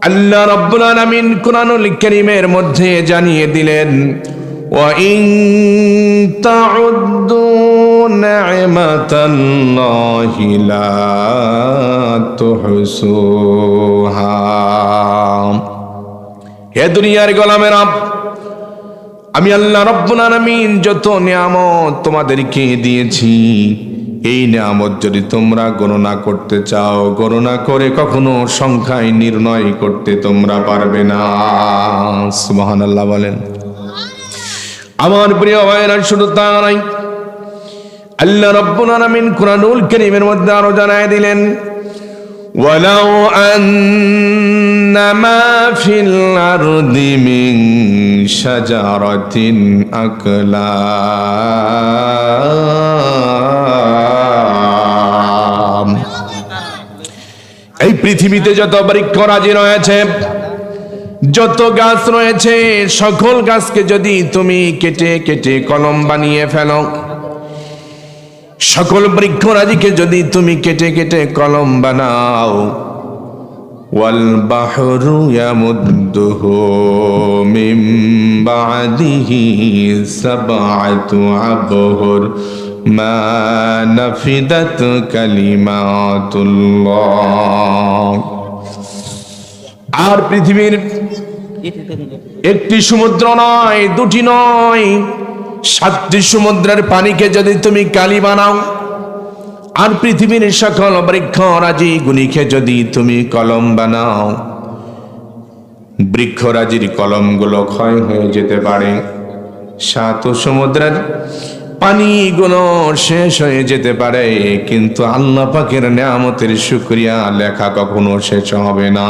আল্লাহ রাব্বুল আলামিন কুরআনুল কারীমের মধ্যে জানিয়ে দিলেন, ওয়া ইন তাউদ্দু নি'মাতাল্লাহি লা তুহসুহা। হে দুনিয়ার গোলামেরা, আমি আল্লাহ রাব্বুল আলামিন যত নিয়ামত তোমাদেরকে দিয়েছি, এই নিয়ামত যদি তোমরা গণনা করতে চাও, গণনা করে কখনো সংখ্যায় নির্ণয় করতে তোমরা পারবে না। সুবহানাল্লাহ বলেন। আমার প্রিয় ভাইরা, শুধু তা নয়, আল্লাহ রাব্বুল আলামিন কুরআনুল কারীমের মধ্যে আরো জানায় দিলেন, ওয়ালাউ আন্নামা ফিল আরদি মিন শাজারাতিন আকলাম। এই পৃথিবীতে যত বৃক্ষরাজি রয়েছে, যত গাছ রয়েছে, সকল গাছকে যদি তুমি কেটে কেটে কলম বানিয়ে ফেলো, সকল বৃক্ষরাজিকে যদি তুমি কেটে কেটে কলম বানাও, ওয়াল বাহরু ইয়ামুদ্দুহু মিন বাদিহি সাবআতু আবহুর মা নাফিদাত কালিমাতুল্লাহ। আর পৃথিবীর একটি সমুদ্র নয়, দুটি নয়, 7টি সমুদ্রের পানিকে যদি তুমি কালি বানাও, আর পৃথিবীর সকল বৃক্ষরাজি গুলিকে যদি তুমি কলম বানাও, বৃক্ষরাজির কলমগুলো ক্ষয় হয়ে যেতে পারে, 7 সমুদ্রের পানিগুলো শেষ হয়ে যেতে পারে, কিন্তু আল্লাহ পাকের নিয়ামতের শুকরিয়া লেখা কখনো শেষ হবে না।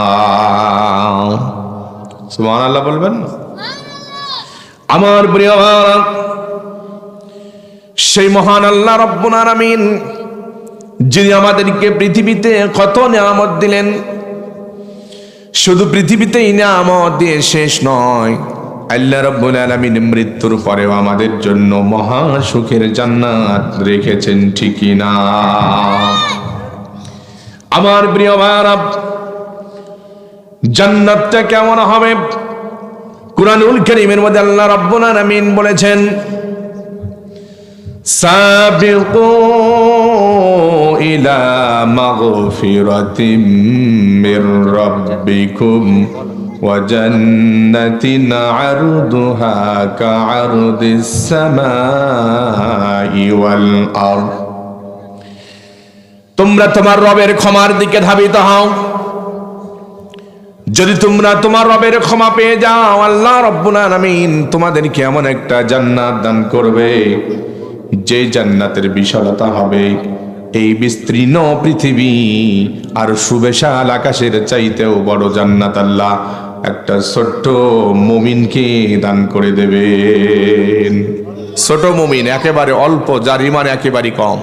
সুবহানাল্লাহ বলবেন। আমার প্রিয় ভাইরা, সেই মহান আল্লাহ রাব্বুল আলামিন যিনি আমাদেরকে পৃথিবীতে কত নিয়ামত দিলেন, শুধু পৃথিবীতেই নিয়ামত দিয়ে শেষ নয়, আল্লাহ রাব্বুল আলামিন মৃত্যুর পরেও আমাদের জন্য মহা সুখের জান্নাত রেখেছেন, ঠিকই না? আমার প্রিয় ভাইরা, জান্নাতটা কেমন হবে? কুরআনুল কারীমের মধ্যে আল্লাহ রাব্বুল আলামিন বলেছেন, সাবিকু ইলা মাগফিরাতিম মির রাব্বিকুম ওয়া জান্নাতিন আরদুহা কাআরদিস সামাই ওয়াল আরদ। তোমরা তোমার রবের ক্ষমার দিকে ধাবিত হও। যদি তোমরা তোমার রবের ক্ষমা পেয়ে যাও, আল্লাহ রাব্বুল আলামিন তোমাদেরকে এমন একটা জান্নাত দান করবে, যে জান্নাতের বিশালতা হবে এই বিস্তীর্ণ পৃথিবী আর সুবিশাল আকাশের চাইতেও বড় জান্নাত আল্লাহ একটা ছোট্ট মুমিনকে দান করে দেবেন। ছোট মুমিন, একেবারে অল্প, যার ঈমান একেবারে কম,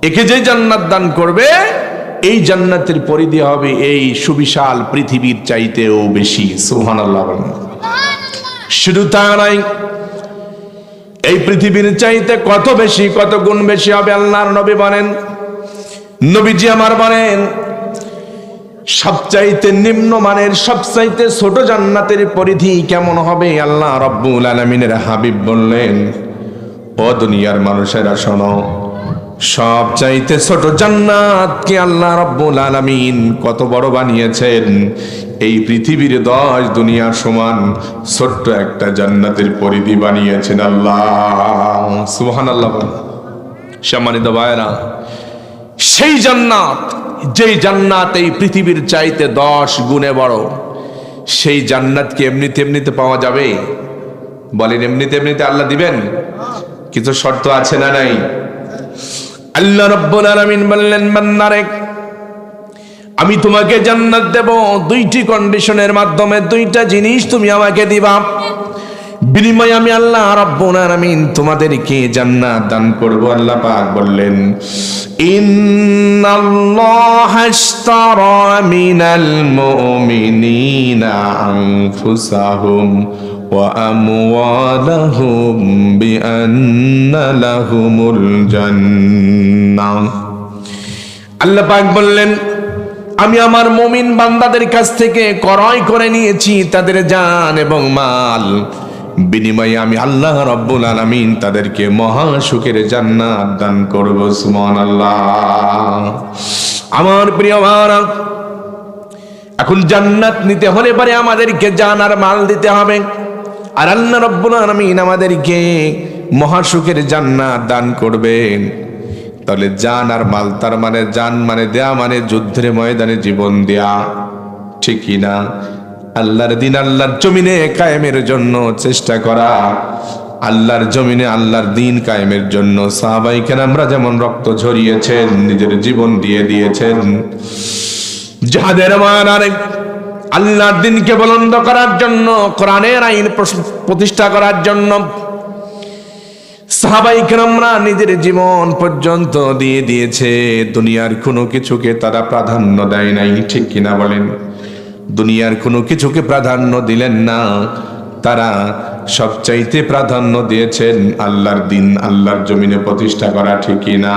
একে যে জান্নাত দান করবে, এই জান্নাতের পরিধি হবে এই সুবিশাল পৃথিবীর চাইতেও বেশি। সুবহানাল্লাহ। শুধু তা নয়, এই পৃথিবীর চাইতে কত বেশি, কত গুণ বেশি হবে আল্লাহর নবী বলেন, নবীজি আমার বলেন, সবচাইতে নিম্নমানের সবচাইতে ছোট জান্নাতের পরিধি কেমন হবে? আল্লাহ রাব্বুল আলামিনের হাবিব বললেন, ও দুনিয়ার মানুষেরা শোনো, সবচাইতে ছোট জান্নাতকে আল্লাহ রাব্বুল আলামিন কত বড় বানিয়েছেন, এই পৃথিবীর 10 দুনিয়ার সমান ছোট্ট একটা জান্নাতের পরিধি বানিয়েছেন আল্লাহ। সুবহানাল্লাহ। সম্মানিত ভাইরা, সেই জান্নাত, যেই জান্নাত এই পৃথিবীর চাইতে 10 গুণে বড়, সেই জান্নাতকে এমনিতে এমনিতে পাওয়া যাবে? বলেন, এমনিতে এমনিতে আল্লাহ দিবেন? কিছু শর্ত আছে না নাই? আল্লাহ রাব্বুল আলামিন বললেন, বান্দারে, আমি তোমাকে জান্নাত দেব 2টি কন্ডিশনের মাধ্যমে, 2টা জিনিস তুমি আমাকে দিবা, বিনিময়ে আমি আল্লাহ রাব্বুল আলামিন তোমাদেরকে জান্নাত দান করব। আল্লাহ পাক বললেন, ইন্নাল্লাহা আশতারা মিনাল মুমিনিনা আনফুসাহুম ওয়া আমওয়ালাহুম বিআন্না লাহুমুল জান্নাহ। আল্লাহ পাক বললেন, আমি আমার মুমিন বান্দাদের কাছ থেকে ক্রয় করে নিয়েছি তাদের জান এবং মাল, বিনিময়ে আমি আল্লাহ রাব্বুল আলামিন তাদেরকে মহা সুখের জান্নাত দান করব। সুবহানাল্লাহ। আমার প্রিয় ভাইরা, এখন জান্নাত নিতে হলে পরে আমাদেরকে জান আর মাল দিতে হবে, আর আল্লাহ রাব্বুল আলামিন আমাদেরকে মহা সুখের জান্নাত দান করবেন। তাহলে জান আর মাল, তার মানে জান মানে দেয়া মানে যুদ্ধের ময়দানে জীবন দেয়া, ঠিক কিনা? আল্লাহর দিন আল্লাহর জমিনে কায়েমের জন্য চেষ্টা করা, আল্লাহর জমিনে আল্লাহর দিন কায়েমের জন্য সাহাবায়ে কেরামরা যেমন রক্ত ঝরিয়েছেন, নিজের জীবন দিয়ে দিয়েছেন জিহাদের ময়দানে আল্লাহর দিনকে বুলন্দ করার জন্য, কোরআনের আইন প্রতিষ্ঠা করার জন্য সাহাবায়ে কেরামরা নিজের জীবন পর্যন্ত দিয়ে দিয়েছে। দুনিয়ার কোনো কিছুকে তারা প্রাধান্য দেয় নাই, ঠিক কিনা বলেন? দুনিয়ার কোনো কিছুকে প্রাধান্য দিলেন না, তারা সবচাইতে প্রাধান্য দিয়েছেন আল্লাহর দিন আল্লাহর জমিনে প্রতিষ্ঠা করা, ঠিক কিনা?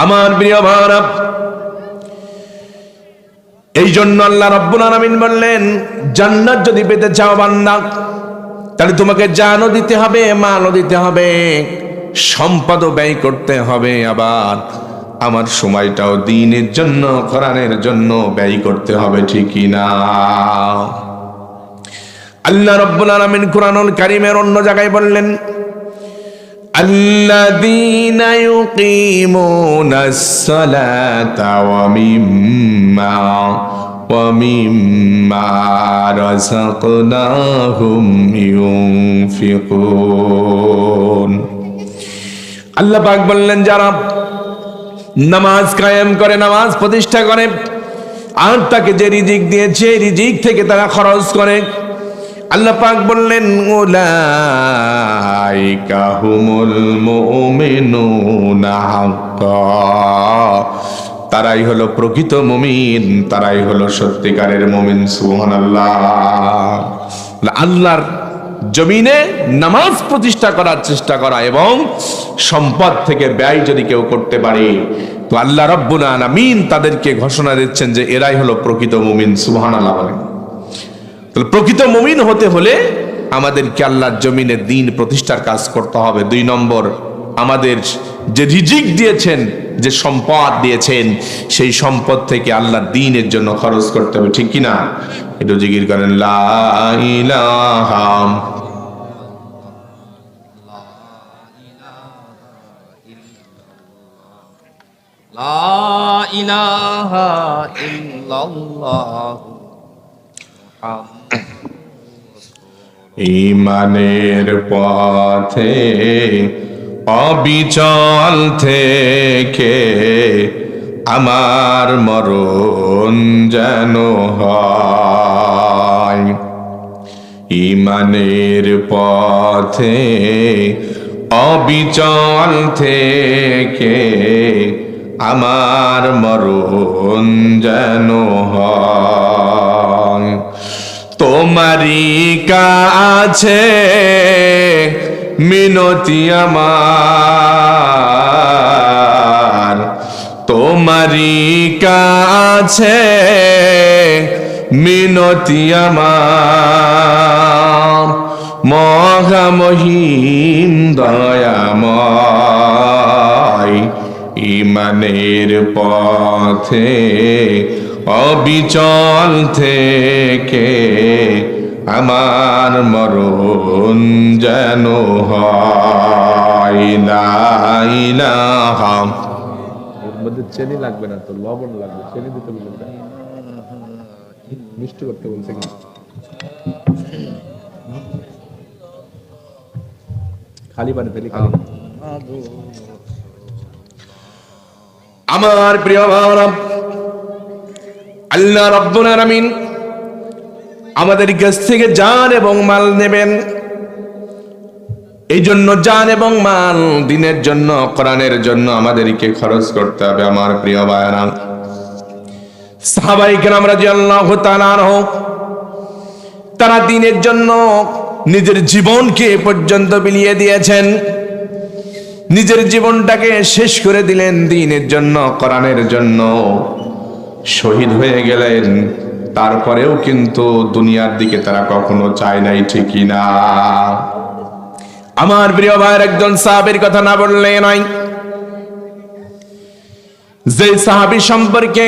আমার প্রিয় ভাইরা, এই জন্য আল্লাহ রাব্বুল আলামিন বললেন, জান্নাত যদি পেতে চাও বান্দা, তাহলে তোমাকে জানও দিতে হবে, মালও দিতে হবে, সম্পদও ব্যয় করতে হবে, আবার আমার সময়টাও দ্বীনের জন্য, কোরআনের জন্য ব্যয় করতে হবে, ঠিক কিনা? আল্লাহ রাব্বুল আলামিন কুরআনুল কারীমের অন্য জায়গায় বললেন, আল্লাযীনা ইউকিমুনাস সালাতা ওয়া মিম্মা রাযাকনাহুম ইউনফিকুন। আল্লাহ পাক বললেন, যারা নামাজ কায়েম করে, নামাজ প্রতিষ্ঠা করে, আর তাকে যে রিজিক দিয়েছে রিজিক থেকে তারা খরচ করে, আল্লাহ পাক বললেন, উলাইকা হুমুল মুমিনুনা হাক্কা, তারাই হলো প্রকৃত মুমিন, তারাই হলো সত্যিকারের মুমিন। সুবহানাল্লাহ। আল্লাহর জমিনে নামাজ প্রতিষ্ঠা করার চেষ্টা করা এবং সম্পদ থেকে ব্যয় যদি কেউ করতে পারে, তো আল্লাহ রাব্বুল আলামিন তাদেরকে ঘোষণা দিচ্ছেন যে এরাই হলো প্রকৃত মুমিন। সুবহানাল্লাহ বলেন। তাহলে প্রকৃত মুমিন হতে হলে আমাদেরকে আল্লাহর জমিনে দ্বীন প্রতিষ্ঠার কাজ করতে হবে। 2 নম্বর, আমাদের যে রিজিক দিয়েছেন, যে সম্পদ দিয়েছেন, সেই সম্পদ থেকে আল্লাহর দ্বীনের জন্য খরচ করতে হবে, ঠিক কিনা? একটু জিকির করেন, লা ইলাহা লা ইলাহা ইল্লাল্লাহ। ঈমানের পথে অবিচল থেকে আমার মরণ যেন হয়। ঈমানের পথে অবিচল থেকে আমার মরণ যেন হয়। তোমারই কাছে মিনতি আমার, তোমারই কাছে মিনতি আমার, মহামহিম দয়াময়। ঈমানের পথে অবিচল থেকে আমার মরণ যেন হয়। লা ইলাহা, এর মধ্যে চিনি লাগবে না তো, লবণ লাগবে, চিনি দিতে বলবেন, মিষ্টি করতে বলছে কি? খালি পানি ফেলি খালি। আমার প্রিয় ভাইরা, আল্লাহ রাব্বুল আলামিন আমাদের কাছ থেকে জান এবং মাল নেবেন। এই জন্য জান এবং মাল দ্বীনের জন্য, কোরআনের জন্য আমাদেরকে খরচ করতে হবে। আমার প্রিয় ভাইরা, সাহাবায়ে কেরাম রাদিয়াল্লাহু তাআলা আনহু, তারা দ্বীনের জন্য নিজের জীবনকে পর্যন্ত বিলিয়ে দিয়েছেন। নিজের জীবনটাকে শেষ করে দিলেন দ্বীনের জন্য, কোরআনের জন্য শহীদ হয়ে গেলেন। তারপরেও কিন্তু দুনিয়ার দিকে তারা কখনো চায় নাই, ঠিকই না? আমার প্রিয় ভাইয়ের একজন সাহাবীর কথা না বললে নয়। যে সাহাবী সম্পর্কে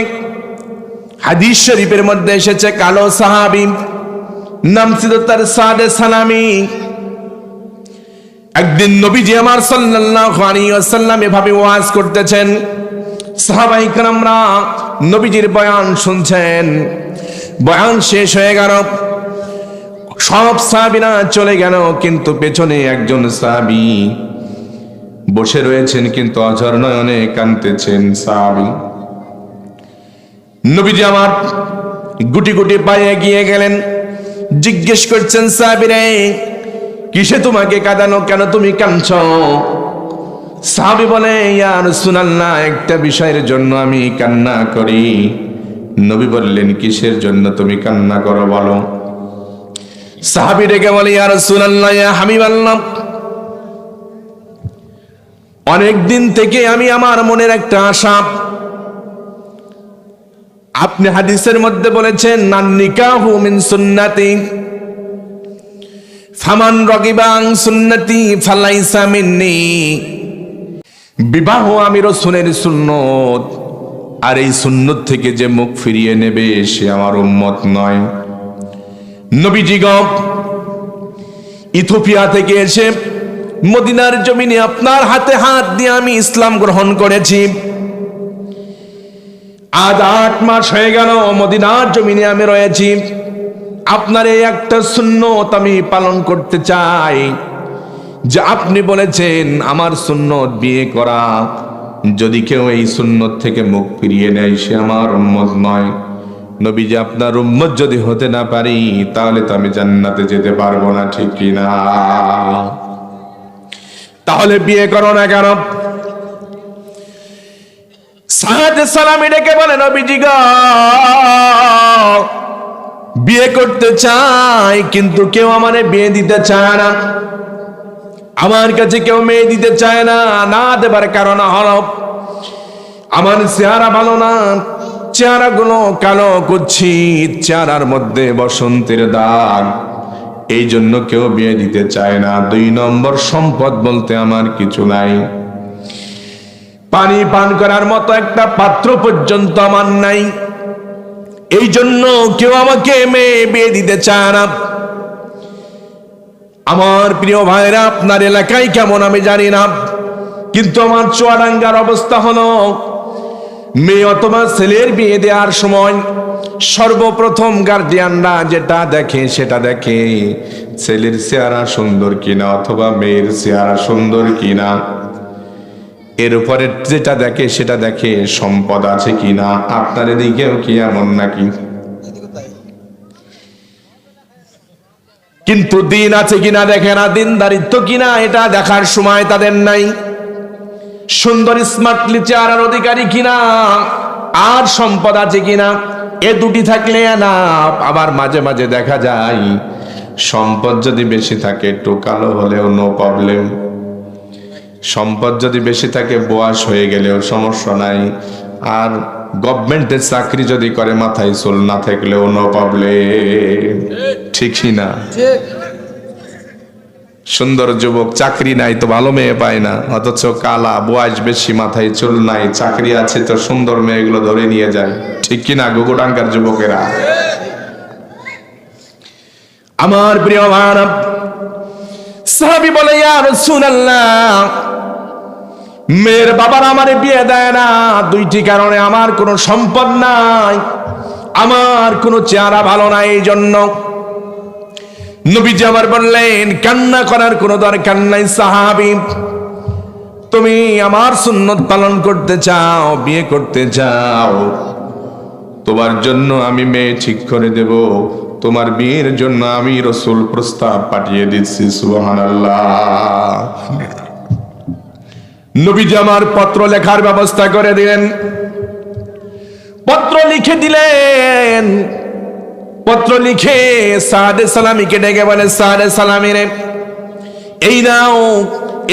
হাদিস শরীফের মধ্যে এসেছে কালো সাহাবী, নাম ছিল তার সাদে সালামি। একদিন নবীজি আমার সাল্লাল্লাহু আলাইহি ওয়াসাল্লাম এভাবে ওয়াজ করতেছেন, সাহাবায়ে কেরামরা নবীজির বয়ান শুনছেন। বয়ান শেষ হয়ে গেল, সব সাহাবীরা চলে গেল, কিন্তু পেছনে একজন সাহাবী বসে রয়েছেন, কিন্তু অঝর নয়নে কাঁদতেছেন সাহাবী। নবীজি আমার গুটি গুটি পায়ে এগিয়ে গেলেন, জিজ্ঞেস করছেন, সাহাবীরে কিসে তোমাকে কাঁদানো, কেন তুমি কাঁদছো? সাহাবী বলে, ইয়া রাসূলুল্লাহ, একটা বিষয়ের জন্য আমি কান্না করি। নবী বললেন, কিসের জন্য তুমি কান্না করো বলো? সাহাবী ডেকে বলে, ইয়া রাসূলুল্লাহ, ইয়া হাবিবাল্লাহ, অনেক দিন থেকে আমি আমার মনের একটা আশা, আপনি হাদিসের মধ্যে বলেছেন নান নিকাহু মিন সুন্নতি ফামান রাগিবা আন সুন্নতি ফালাইসা মিন্নি। বিবাহ আমি রাসূলের সুন্নত, আর এই সুন্নত থেকে যে মুখ ফিরিয়ে নেবে সে আমার উম্মত নয়। নবীজি ইথিওপিয়া থেকে এসে মদিনার জমিনে আপনার হাতে হাত দিয়ে আমি ইসলাম গ্রহণ করেছি। আজ 8 মাস হয়ে গেল মদিনার জমিনে আমি রয়েছি। আপনার এই একটা সুন্নত আমি পালন করতে চাই, যে আপনি বলেছেন আমার সুন্নত বিয়ে করা, যদি কেউ এই সুন্নত থেকে মুখ ফিরিয়ে নেয় সে আমার উম্মত নয়। নবীজি, আপনার উম্মত যদি হতে না পারি তাহলে তো আমি জান্নাতে যেতে পারবো না, ঠিক কি না? তাহলে বিয়ে করো না কেন? সাদে সালামি ডেকে বলে, নবীজি গো, বিয়ে করতে চাই, কিন্তু কেউ আমারে বিয়ে দিতে চায় না। আমার কাছে কেউ মেয়ে দিতে চায় না। না দেবার কারণ হলো আমার চেহারা ভালো না, চেহারাগুলো কালো কুৎসিত, চেহারার মধ্যে বসন্তের দাগ, এই জন্য কেউ বিয়ে দিতে চায় না। 2 নম্বর, সম্পদ বলতে আমার কিছু নাই, পানি পান করার মতো একটা পাত্র পর্যন্ত আমার নাই, এই জন্য কেউ আমাকে মেয়ে বিয়ে দিতে চায় না। আমার প্রিয় ভাইরা, আপনার এলাকায় কেমন আমি জানি না, কিন্তু আমার চুয়াডাঙ্গার অবস্থা হলো, মেয়ে অথবা ছেলের বিয়ে দেওয়ার সময় সর্বপ্রথম গার্জিয়ানরা যেটা দেখে সেটা দেখে ছেলের চেহারা সুন্দর কিনা অথবা মেয়ের চেহারা সুন্দর কিনা। এর উপরে যেটা দেখে সেটা দেখে সম্পদ আছে কিনা। আপনার এদিকেও কি এমন নাকি? কিন্তু দিন আছে কিনা দেখে না, দিনদারিত্ব কিনা এটা দেখার সময় তাদের নাই। সুন্দর স্মার্টলি চেহারার অধিকারী কিনা আর সম্পদ আছে কিনা, এ দুটি থাকলে না। আবার মাঝে মাঝে দেখা যায় সম্পদ যদি বেশি থাকে, একটু কালো হলেও নো প্রবলেম। সম্পদ যদি বেশি থাকে, বয়স হয়ে গেলেও সমস্যা নাই। আর গভর্নমেন্টের চাকরি যদি করে, মাথায় চুল না থাকলেও নো প্রবলেম, ঠিকই না? সুন্দর যুবক, চাকরি নাই তো ভালো মেয়ে পায় না, অথচ কালা, বয়স বেশি, মাথায় চুল নাই, চাকরি আছে তো সুন্দর মেয়েগুলো ধরে নিয়ে যায়, ঠিক কিনা গোগোডাঙ্গার যুবকেরা? আমার প্রিয় ভাইরা, সাহাবী বলে, ইয়া রাসূলুল্লাহ, মেয়ের বাবার আমারে বিয়ে দেয় না 2টি কারণে। আমার কোনো সম্পদ নাই, আমার কোনো চেহারা ভালো নাই, এই জন্য। নবীজি আমার বললেন, কান্না করার কোনো দরকার নাই সাহাবী, তুমি আমার সুন্নত পালন করতে চাও, বিয়ে করতে চাও, তোমার জন্য আমি মেয়ে ঠিক করে দেব, তোমার বিয়ের জন্য আমি রাসূল প্রস্তাব পাঠিয়ে দিচ্ছি। সুবহানাল্লাহ। নবীজি আমার পত্র লেখার ব্যবস্থা করে দিলেন, পত্র লিখে দিলেন। পত্র লিখে সাদে সালামিকে ডেকে বলে, সাদে সালামি রে, এই নাও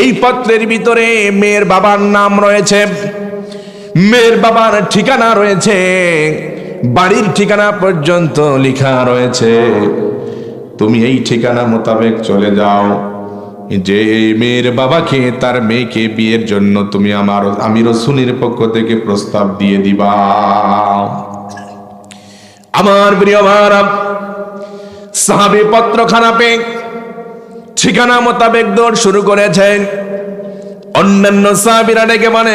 এই পত্রের ভিতরে মেয়ের বাবার নাম রয়েছে, মেয়ের বাবার ঠিকানা রয়েছে, বাড়ির ঠিকানা পর্যন্ত লেখা রয়েছে। তুমি এই ঠিকানা মোতাবেক চলে যাও, যে মেয়ের বাবাকে তার মেয়েকে বিয়ের জন্য তুমি আমি রাসূলের পক্ষ থেকে প্রস্তাব দিয়ে দিবা। আমার প্রিয় ভাইরা, সাহাবী পত্রখানা পেয়ে ঠিকানা মোতাবেক দৌড় শুরু করেছেন। অন্যান্য সাহাবীরা ডেকে বলে,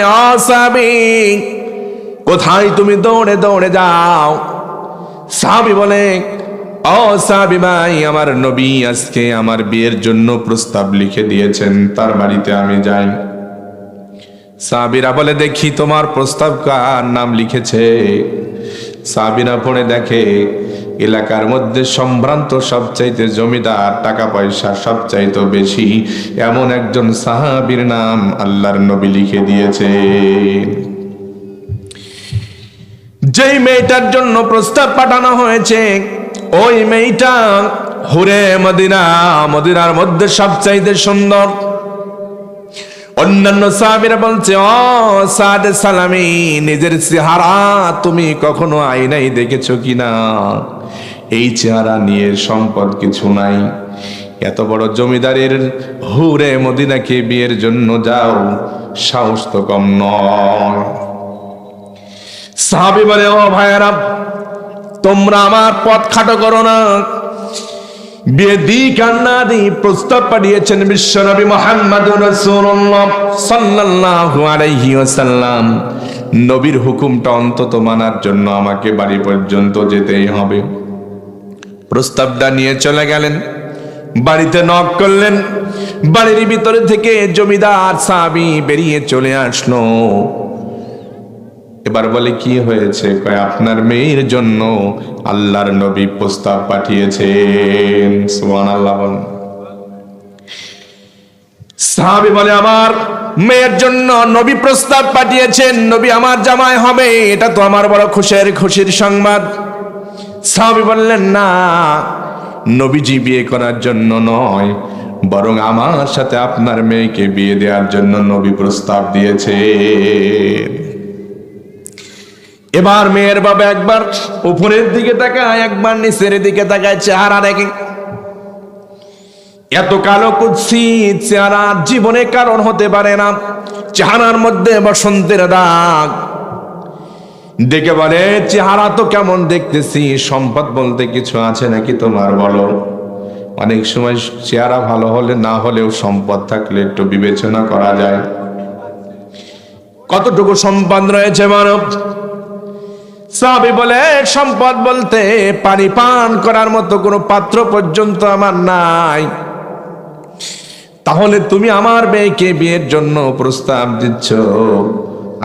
সাহাবী কোথায় তুমি দৌড়ে দৌড়ে যাও? সাহাবী বলে, সাহাবী ভাই, আমার নবী আজকে আমার বিয়ের জন্য প্রস্তাব লিখে দিয়েছেন, তার বাড়িতে আমি যাই। সাহাবীরা বলে, দেখি তোমার প্রস্তাব কার নাম লিখেছে। সাহাবীরা পড়ে দেখে এলাকার মধ্যে সম্ভ্রান্ত সবচাইতে জমিদার, টাকা পয়সা সবচাইতে বেশি এমন একজন সাহাবীর নাম আল্লাহর নবী লিখে দিয়েছে। যেই মেয়েটার জন্য প্রস্তাব পাঠানো হয়েছে ওই মেয়েটা হুরে মদিনা, মদিনার মধ্যে সবচাইতে সুন্দর। অন্যান্য সাহাবীরা বলছে, সাদ সালামি, নিজের চেহারা তুমি কখনো আয়নায় দেখেছো কিনা? এই চেহারা নিয়ে সম্পদ কিছু নাই, এত বড় জমিদারের হুরে মদিনাকে বিয়ের জন্য যাও, সাহস তো কম নয়। সাহাবী বলে, ভাইয়েরা, তোমরা আমার পথ খাটো করো না। বিয়ে দিক আর না দিক প্রস্তাব পাঠিয়েছেন বিশ্বনবী মুহাম্মদুর রাসূলুল্লাহ সাল্লাল্লাহু আলাইহি ওয়াসাল্লাম। নবীর হুকুমটা অন্তত মানার জন্য আমাকে বাড়ি পর্যন্ত যেতেই হবে। প্রস্তাবটা নিয়ে চলে গেলেন, বাড়িতে নক করলেন। বাড়ির ভিতরে থেকে জমিদার সাহাবী বেরিয়ে চলে আসলো। এবার বলে, কি হয়েছে? কয়, আপনার মেয়ের জন্য আল্লাহর নবী প্রস্তাব পাঠিয়েছেন। সুবহানাল্লাহ। সাহাবী বলে, আমার মেয়ের জন্য নবী প্রস্তাব পাঠিয়েছেন, নবী আমার জামাই হবে, এটা তো আমার বড় খুশির সংবাদ। সাহাবী বললেন, না, নবীজি বিয়ে করার জন্য নয়, বরং আমার সাথে আপনার মেয়েকে বিয়ে দেওয়ার জন্য নবী প্রস্তাব দিয়েছে। এবার মেয়ের বাবা একবার উপরের দিকে তাকায়, একবার নিচের দিকে তাকায়, চেহারা দেখে এত কালো কুৎসিত চেহারা জীবনে কারণ হতে পারে না। চেহারার মধ্যে বসন্তের দাগ দেখে বলে, চেহারা তো কেমন দেখতেছি, সম্পদ বলতে কিছু আছে নাকি তোমার, বলো। অনেক সময় চেহারা ভালো হলে না হলেও সম্পদ থাকলে একটু বিবেচনা করা যায়, কতটুকু সম্পদ রয়েছে মানব। সাহাবী বলে, সম্পদ বলতে পানি পান করার মতো কোনো পাত্র পর্যন্ত আমার নাই। তাহলে তুমি আমার মেয়েকে বিয়ের জন্য প্রস্তাব দিচ্ছ?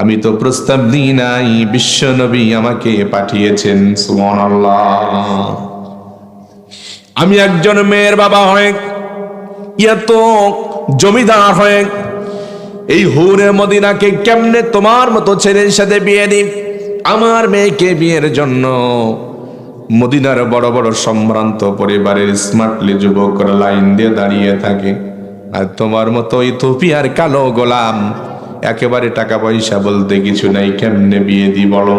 আমি তো প্রস্তাব দিই নাই, বিশ্ব নবী আমাকে পাঠিয়েছেন। সুবহানাল্লাহ। আমি একজন মেয়ের বাবা হয়ে, এত জমিদার হয়ে এই হুরে মদিনাকে কেমনে তোমার মতো ছেলের সাথে বিয়ে দিই? আমার মেয়েকে বিয়ের জন্য মদিনার বড় বড় সম্ভ্রান্ত পরিবারের স্মার্টলি যুবকরা লাইন দিয়ে দাঁড়িয়ে থাকে, আর তোমার মতো ইথিওপিয়ার কালো গোলাম, একেবারে টাকা পয়সা বলতে কিছু নাই, কেমনে বিয়ে দি বলো?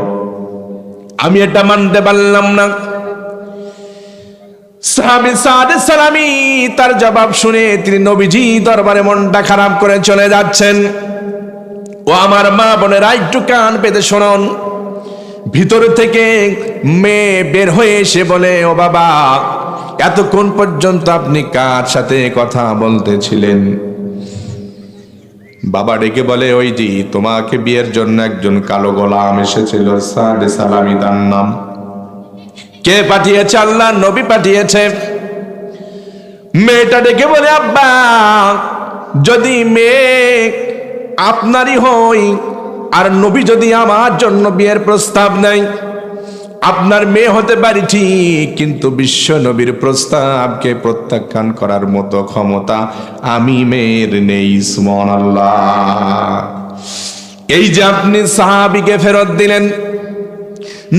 আমি এটা মানতে পারলাম না। সাহাবী সাদ সালামি তার জবাব শুনে তিনি নবীজি দরবারে মনটা খারাপ করে চলে যাচ্ছেন। ও আমার মা বোনেরা, একটু কান পেতে শুনুন। ভিতর থেকে মেয়ে বের হয়ে এসে বলে, ও বাবা, এতক্ষণ পর্যন্ত আপনি কার সাথে কথা বলতেছিলেন? বাবা ডেকে বলে, ওই জি, তোমাকে বিয়ের জন্য একজন কালো গোলাম এসেছিল, সাদ সালামি তার নাম। কে পাঠিয়েছে? আল্লাহ নবী পাঠিয়েছে। মেয়েটা ডেকে বলে, আব্বা, যদি মেয়ে আপনারই হই আর নবী যদি আমার জন্য বিয়ের প্রস্তাব নেয়, আপনার মেয়ে হতে পারি ঠিক, কিন্তু বিশ্ব নবীর প্রস্তাবকে প্রত্যাখ্যান করার মতো ক্ষমতা আমি মেয়ের নেই। সুবহানাল্লাহ। এই যে আপনি সাহাবীকে ফেরত দিলেন,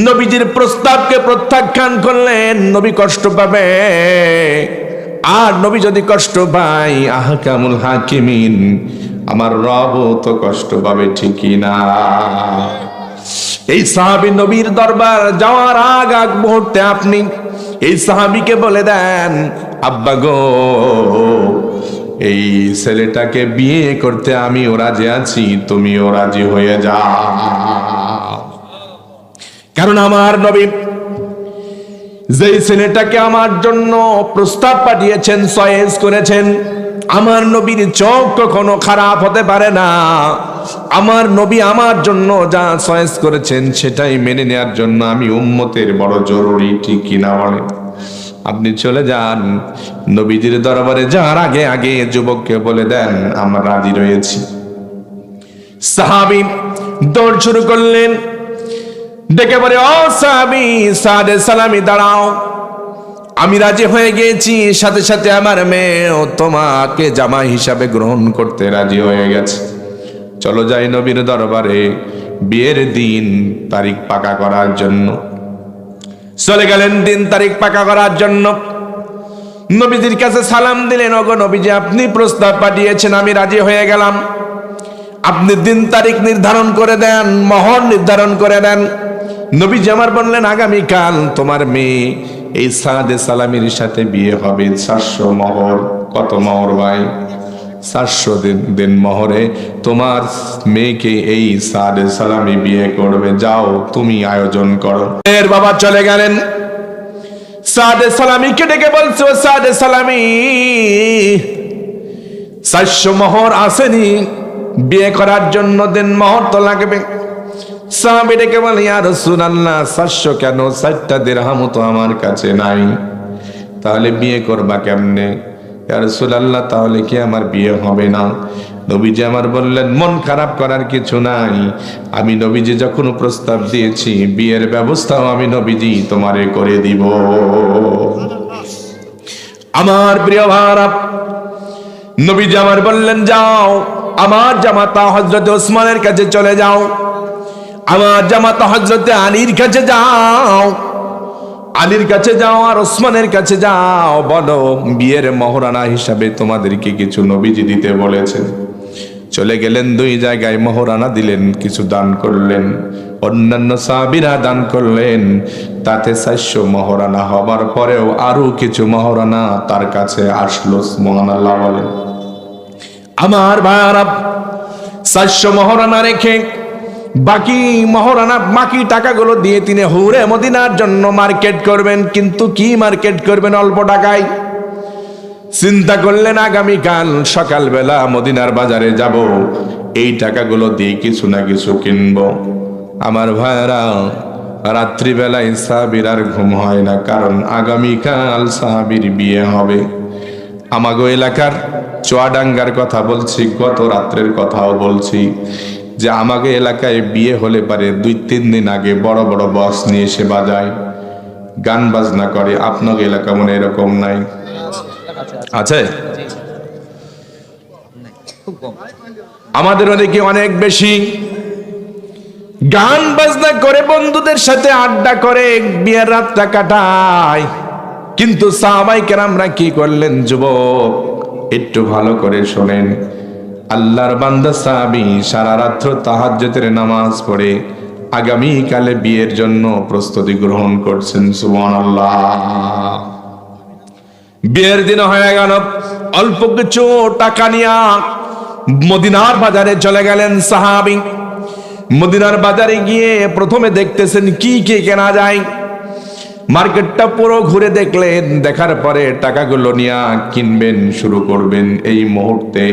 নবীজির প্রস্তাবকে প্রত্যাখ্যান করলেন, নবী কষ্ট পাবে। আর নবী যদি কষ্ট পায়, আহকামুল হাকিমিন, আমার রবও তো কষ্ট পাবে, ঠিকই না? এই সাহাবী নবীর দরবার যাওয়ার আগ মুহূর্তে আপনি এই সাহাবীকে বলে দেন, আব্বা গো, এই ছেলেটাকে বিয়ে করতে আমিও রাজি আছি, তুমিও রাজি হয়ে যাও। কারণ আমার নবী যেই ছেলেটাকে আমার জন্য প্রস্তাব পাঠিয়েছেন, চয়েস করেছেন, আমার নবীর চোখ কখনো খারাপ হতে পারে না। আমার নবী আমার জন্য যা চয়েস করেছেন সেটাই মেনে নেওয়ার জন্য আমি উম্মতের বড় জরুরি, ঠিক কিনা বলেন? আপনি চলে যান, নবীজির দরবারে যাওয়ার আগে আগে যুবককে বলে দেন, আমরা রাজি রয়েছি। সাহাবী দৌড় শুরু করলেন, ডেকে বলে, ও সাহাবী সাদে সালামি, দাঁড়াও, আমি রাজি হয়ে গেছি, সাথে সাথে আমার মেয়েও তোমাকে জামাই হিসাবে গ্রহণ করতে রাজি হয়ে গেছে। চলো যাই নবীর দরবারে বিয়ের দিন তারিখ পাকা করার জন্য। চলে গেলেন দিন তারিখ পাকা করার জন্য। নবীজির কাছে সালাম দিলেন, ওগো নবীজি, আপনি প্রস্তাব পাঠিয়েছেন, আমি রাজি হয়ে গেলাম, আপনি দিন তারিখ নির্ধারণ করে দেন, মোহর নির্ধারণ করে দেন। নবীজি আমার বললেন, আগামীকাল তোমার মেয়ে এই সাদে সালামির সাথে বিয়ে হবে, 400 মোহর। কত মোহর ভাই? 400 দিন মোহরে তোমার মেয়েকে এই সাদে সালামি বিয়ে করবে, যাও তুমি আয়োজন করো। এর বাবা চলে গেলেন, সাদে সালামিকে ডেকে বলছে, ও সাদে সালামি, 400 মোহর আসেনি, বিয়ে করার জন্য দিন মোহর তো লাগবে। সাহাবী ডেকে বলে, ইয়া রাসূলুল্লাহ, 400 কেন, 4টা দিরহামও তো আমার কাছে নাই, তাহলে বিয়ে করবা কেমনে? ইয়া রাসূলুল্লাহ, তাহলে কি আমার বিয়ে হবে না? নবীজি আমার বললেন, মন খারাপ করার কিছু নাই, আমি নবীজি যখন প্রস্তাব দিয়েছি, বিয়ের ব্যবস্থাও আমি নবীজি তোমারে করে দিব। আমার প্রিয় ভাইরা, নবীজি আমার বললেন, যাও আমার জামাতা হযরত ওসমানের কাছে চলে যাও, আমার জামাতা হযরত আলীর কাছে যাও, আলীর কাছে যাও আর ওসমানের কাছে যাও, বলো বিয়ের মহরানা হিসাবে তোমাদেরকে কিছু নবীজি দিতে বলেছেন। চলে গেলেন, 2 জায়গায় মহরানা দিলেন, কিছু দান করলেন, অন্যান্য সাহাবীরা দান করলেন, তাতে 400 মহরানা হবার পরেও আরো কিছু মহরানা তার কাছে আসলো। সুবহানাল্লাহ বলেন। আমার ভাইরা, 400 মহরানা রেখে বাকি মহরানা, বাকি টাকাগুলো দিয়ে তিনি হুরে মদিনার জন্য মার্কেট করবেন। কিন্তু কি মার্কেট করবেন? অল্প টাকায়। চিন্তা করলেন, আগামীকাল সকালবেলা মদিনার বাজারে যাব, এই টাকাগুলো দিয়ে কিছু না কিছু কিনবো। আমার ভাইরা, রাত্রিবেলায় সাহাবীর আর ঘুম হয় না, কারণ আগামীকাল সাহাবীর বিয়ে হবে। আমাগো এলাকার চুয়াডাঙ্গার কথা বলছি, গত রাত্রের কথাও বলছি, যে আমাকে এলাকায় বিয়ে হলে পারে 2-3 দিন আগে বড় বড় বক্স নিয়ে এসে বাজায়, গান বাজনা করে। আপনার এলাকা মনে এরকম নাই? আছে? আমাদের ওদিকে অনেক বেশি গান বাজনা করে, বন্ধুদের সাথে আড্ডা করে বিয়ের রাতটা কাটায়। কিন্তু সাহাবায়ে কেরামরা কি করলেন? যুবক, একটু ভালো করে শোনেন, আল্লাহর বান্দা সাহাবী সারা রাত্র তাহাজ্জুদের নামাজ পড়ে আগামীকালে বিয়ের জন্য প্রস্তুতি গ্রহণ করছেন। সুবহানাল্লাহ। বিয়ের দিন হয়ে গেল, অল্প কিছু টাকা নিয়ে মদিনার বাজারে চলে গেলেন সাহাবী। মদিনার বাজারে গিয়ে প্রথমে দেখতেছেন কি কি কেনা যায়। মার্কেটটা পুরো ঘুরে দেখলেন, দেখার পরে টাকাগুলো নিয়ে কিনবেন, শুরু করবেন। এই মুহূর্তে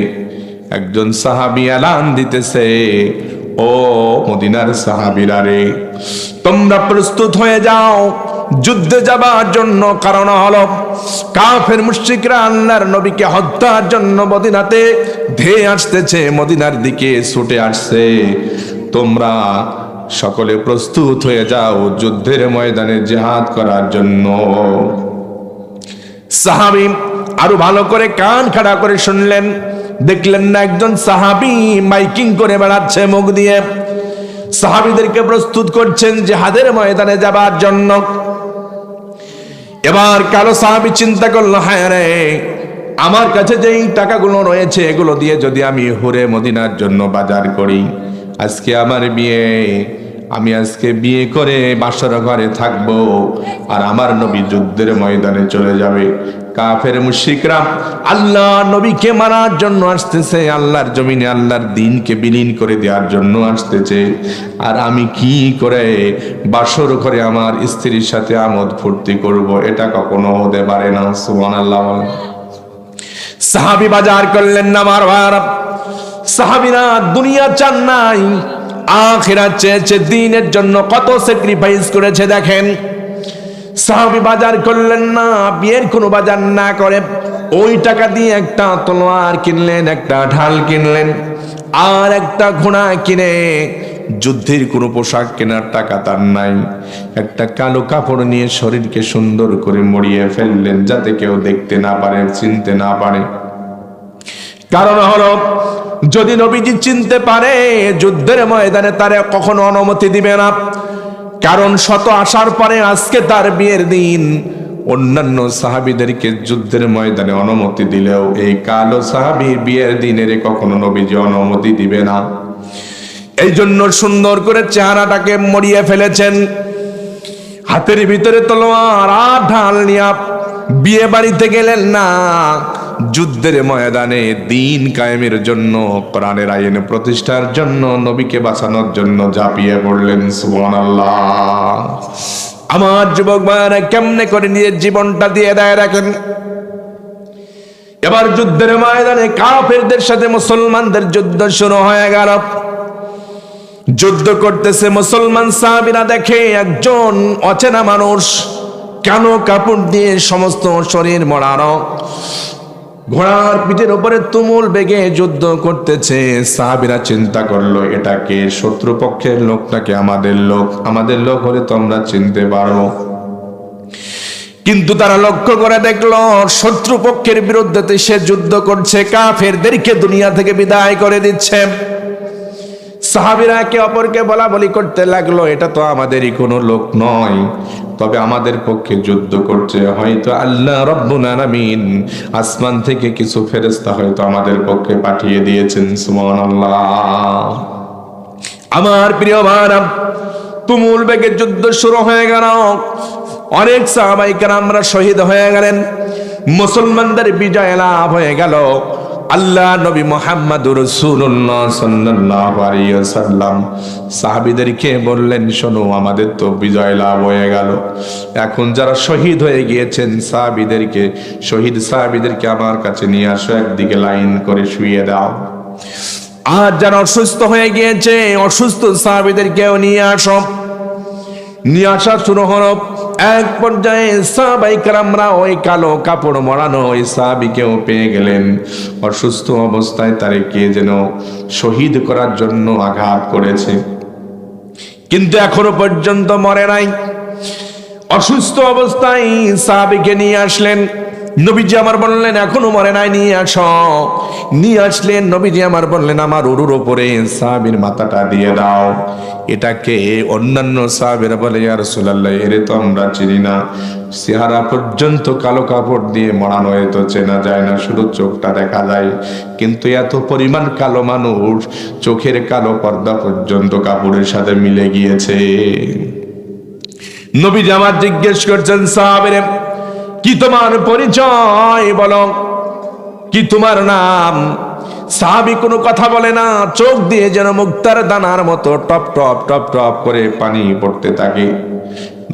একজন সাহাবী এলান দিতেছে, ও মদিনার সাহাবীরা রে, তোমরা প্রস্তুত হয়ে যাও যুদ্ধে যাবার জন্য। কারণ হলো কাফের মুশরিকরা আল্লাহর নবীকে হত্যার জন্য মদিনাতে ধেয়ে আসতেছে, মদিনার দিকে ছুটে আসছে। তোমরা সকলে প্রস্তুত হয়ে যাও যুদ্ধের ময়দানে জিহাদ করার জন্য। সাহাবী আরো ভালো করে কান খাড়া করে শুনলেন, দেখলেন না একজন সাহাবী মাইকিং করে বেড়াচ্ছে মুখ দিয়ে, সাহাবীদেরকে প্রস্তুত করছেন জিহাদের ময়দানে যাবার জন্য। এবার কালো সাহাবী চিন্তা করলো, হায় রে, আমার কাছে যেই টাকাগুলো রয়েছে এগুলো দিয়ে যদি আমি হুরে মদিনার জন্য বাজার করি, আজকে আমার বিয়ে, আমি আজকে বিয়ে করে বাসর ঘরে থাকবো, আর আমার নবী যুদ্ধের ময়দানে চলে যাবে। কাফের মুশরিকরা আল্লাহ নবীকে মারার জন্য আসতেছে, আল্লাহর জমিনে আল্লাহর দ্বীনকে বিলীন করে দেওয়ার জন্য আসতেছে, আর আমি কি করে বাসর ঘরে আমার স্ত্রীর সাথে আমোদ ফুর্তি করব? এটা কখনো হতে পারে না। সুবহানাল্লাহ। সাহাবী বাজার করলেন না। আমার ভাইরা, সাহাবীরা দুনিয়া চান নাই, আখিরাত চেয়েছে, দ্বীনের জন্য কত স্যাক্রিফাইস করেছে দেখেন। সাহাবী বাজার করলেন না, বিয়ের কোনো বাজার না করে ওই টাকা দিয়ে একটা তলোয়ার কিনলেন, একটা ঢাল কিনলেন, আর একটা ঘোড়া কিনে যুদ্ধের কোনো পোশাক কেনার টাকা তার নাই। একটা কালো কাপড় নিয়ে শরীরকে সুন্দর করে মুড়িয়ে ফেললেন, যাতে কেউ দেখতে না পারে, চিনতে না পারে। কারণ হলো, যদি নবীজি চিনতে পারে যুদ্ধের ময়দানে তারে কখনো অনুমতি দিবে না। কারণ শত আসার পরে আজকে তার বিয়ের দিন, অন্যান্য সাহাবীদেরকে যুদ্ধের ময়দানে অনুমতি দিলেও এই কালো সাহাবীর বিয়ের দিনের কখনো নবীজি অনুমতি দিবে না। এই জন্য সুন্দর করে চেহারাটাকে মরিয়ে ফেলেছেন, হাতের ভিতরে তলোয়ার আর ঢাল নিয়ে বিয়ে বাড়িতে গেলেন না, যুদ্ধের ময়দানে দ্বীন কায়েমের জন্য, কোরআনের আইন প্রতিষ্ঠার জন্য, নবীকে বাঁচানোর জন্য ঝাঁপিয়ে পড়লেন। সুবহানাল্লাহ। আমার যুবক ভাইরা কেমনে করে নিজের জীবনটা দিয়ে দেয় দেখেন। এবার যুদ্ধের ময়দানে কাফেরদের সাথে মুসলমানদের যুদ্ধ শুরু হয়ে গেল। যুদ্ধ করতেছে মুসলমান সাহাবীরা, দেখে একজন অচেনা মানুষ কালো কাপড় দিয়ে সমস্ত শরীর মোড়ানো, ঘোড়ার পিঠের উপরে তুমুল বেগে যুদ্ধ করতেছে। সাহাবীরা চিন্তা করলো, এটাকে শত্রুপক্ষের লোক নাকি আমাদের লোক? আমাদের লোক হলে তোমরা চিনতে পারো। কিন্তু তারা লক্ষ্য করে দেখলো শত্রুপক্ষের বিরুদ্ধে সে যুদ্ধ করছে, কাফেরদেরকে দুনিয়া থেকে বিদায় করে দিচ্ছে। সাহাবীরা একে অপরকে বলা বলি করতে লাগলো, এটা তো আমাদেরই কোনো লোক নয়, তবে আমাদের পক্ষে যুদ্ধ করছে, হয়তো আল্লাহ রাব্বুল আলামিন আসমান থেকে কিছু ফেরেশতা হয়তো আমাদের পক্ষে পাঠিয়ে দিয়েছেন। সুবহানাল্লাহ। আমার প্রিয় ভাইরা, তুমুল বেগে যুদ্ধ শুরু হয়ে গেল, অনেক সাহাবায়ে কেরামরা শহীদ হয়ে গেলেন, মুসলমানদের বিজয় লাভ হয়ে গেল। আল্লাহ নবী মুহাম্মদুর রাসূলুল্লাহ সাল্লাল্লাহু আলাইহি ওয়াসাল্লাম সাহাবীদেরকে বললেন, শোনো, আমাদের তো বিজয় লাভ হয়ে গেল, এখন যারা শহীদ হয়ে গিয়েছেন শহীদ সাহাবীদেরকে আমার কাছে নিয়ে আসো, একদিকে লাইন করে শুইয়ে দাও। আর যারা অসুস্থ হয়ে গিয়েছে অসুস্থ সাহাবীদেরকেও নিয়ে আসো। নিয়ে আসা শুরু হলো। এক পর্যায়ে সাহাবায়ে কেরামরা ওই কালো কাপড় মোড়ানো ওই সাহাবীকেও পেয়ে গেলেন। অসুস্থ অবস্থায় তারে কে যেন শহীদ করার জন্য আঘাত করেছে, কিন্তু এখনো পর্যন্ত মরে নাই। অসুস্থ অবস্থায় সাহাবীকে নিয়ে আসলেন। নবীজি আমার বললেন, এখনো মরে নাই, নিয়ে আসো। নিয়ে আসলেন। নবীজি আমার বললেন, আমার উরুর ওপরে সাহাবীর মাথাটা দিয়ে দাও। এটাকে অন্যান্য সাহাবীরা বলে, ইয়া রাসূলুল্লাহ, এরে তো আমরা চিনি না, চেহারা পর্যন্ত কালো কাপড় দিয়ে মোড়ানো, এ তো চেনা যায় না, শুধু চোখটা দেখা যায়। কিন্তু এত পরিমাণ কালো মানুষ, চোখের কালো পর্দা পর্যন্ত কাপড়ের সাথে মিলে গিয়েছে। নবীজি আমার জিজ্ঞেস করছেন, সাহাবীরা, কি তোমার পরিচয় বলো, কি তোমার নাম? সাহাবী কোনো কথা বলে না, চোখ দিয়ে যেন মুক্তার দানার মতো টপ টপ টপ টপ করে পানি পড়তে থাকে।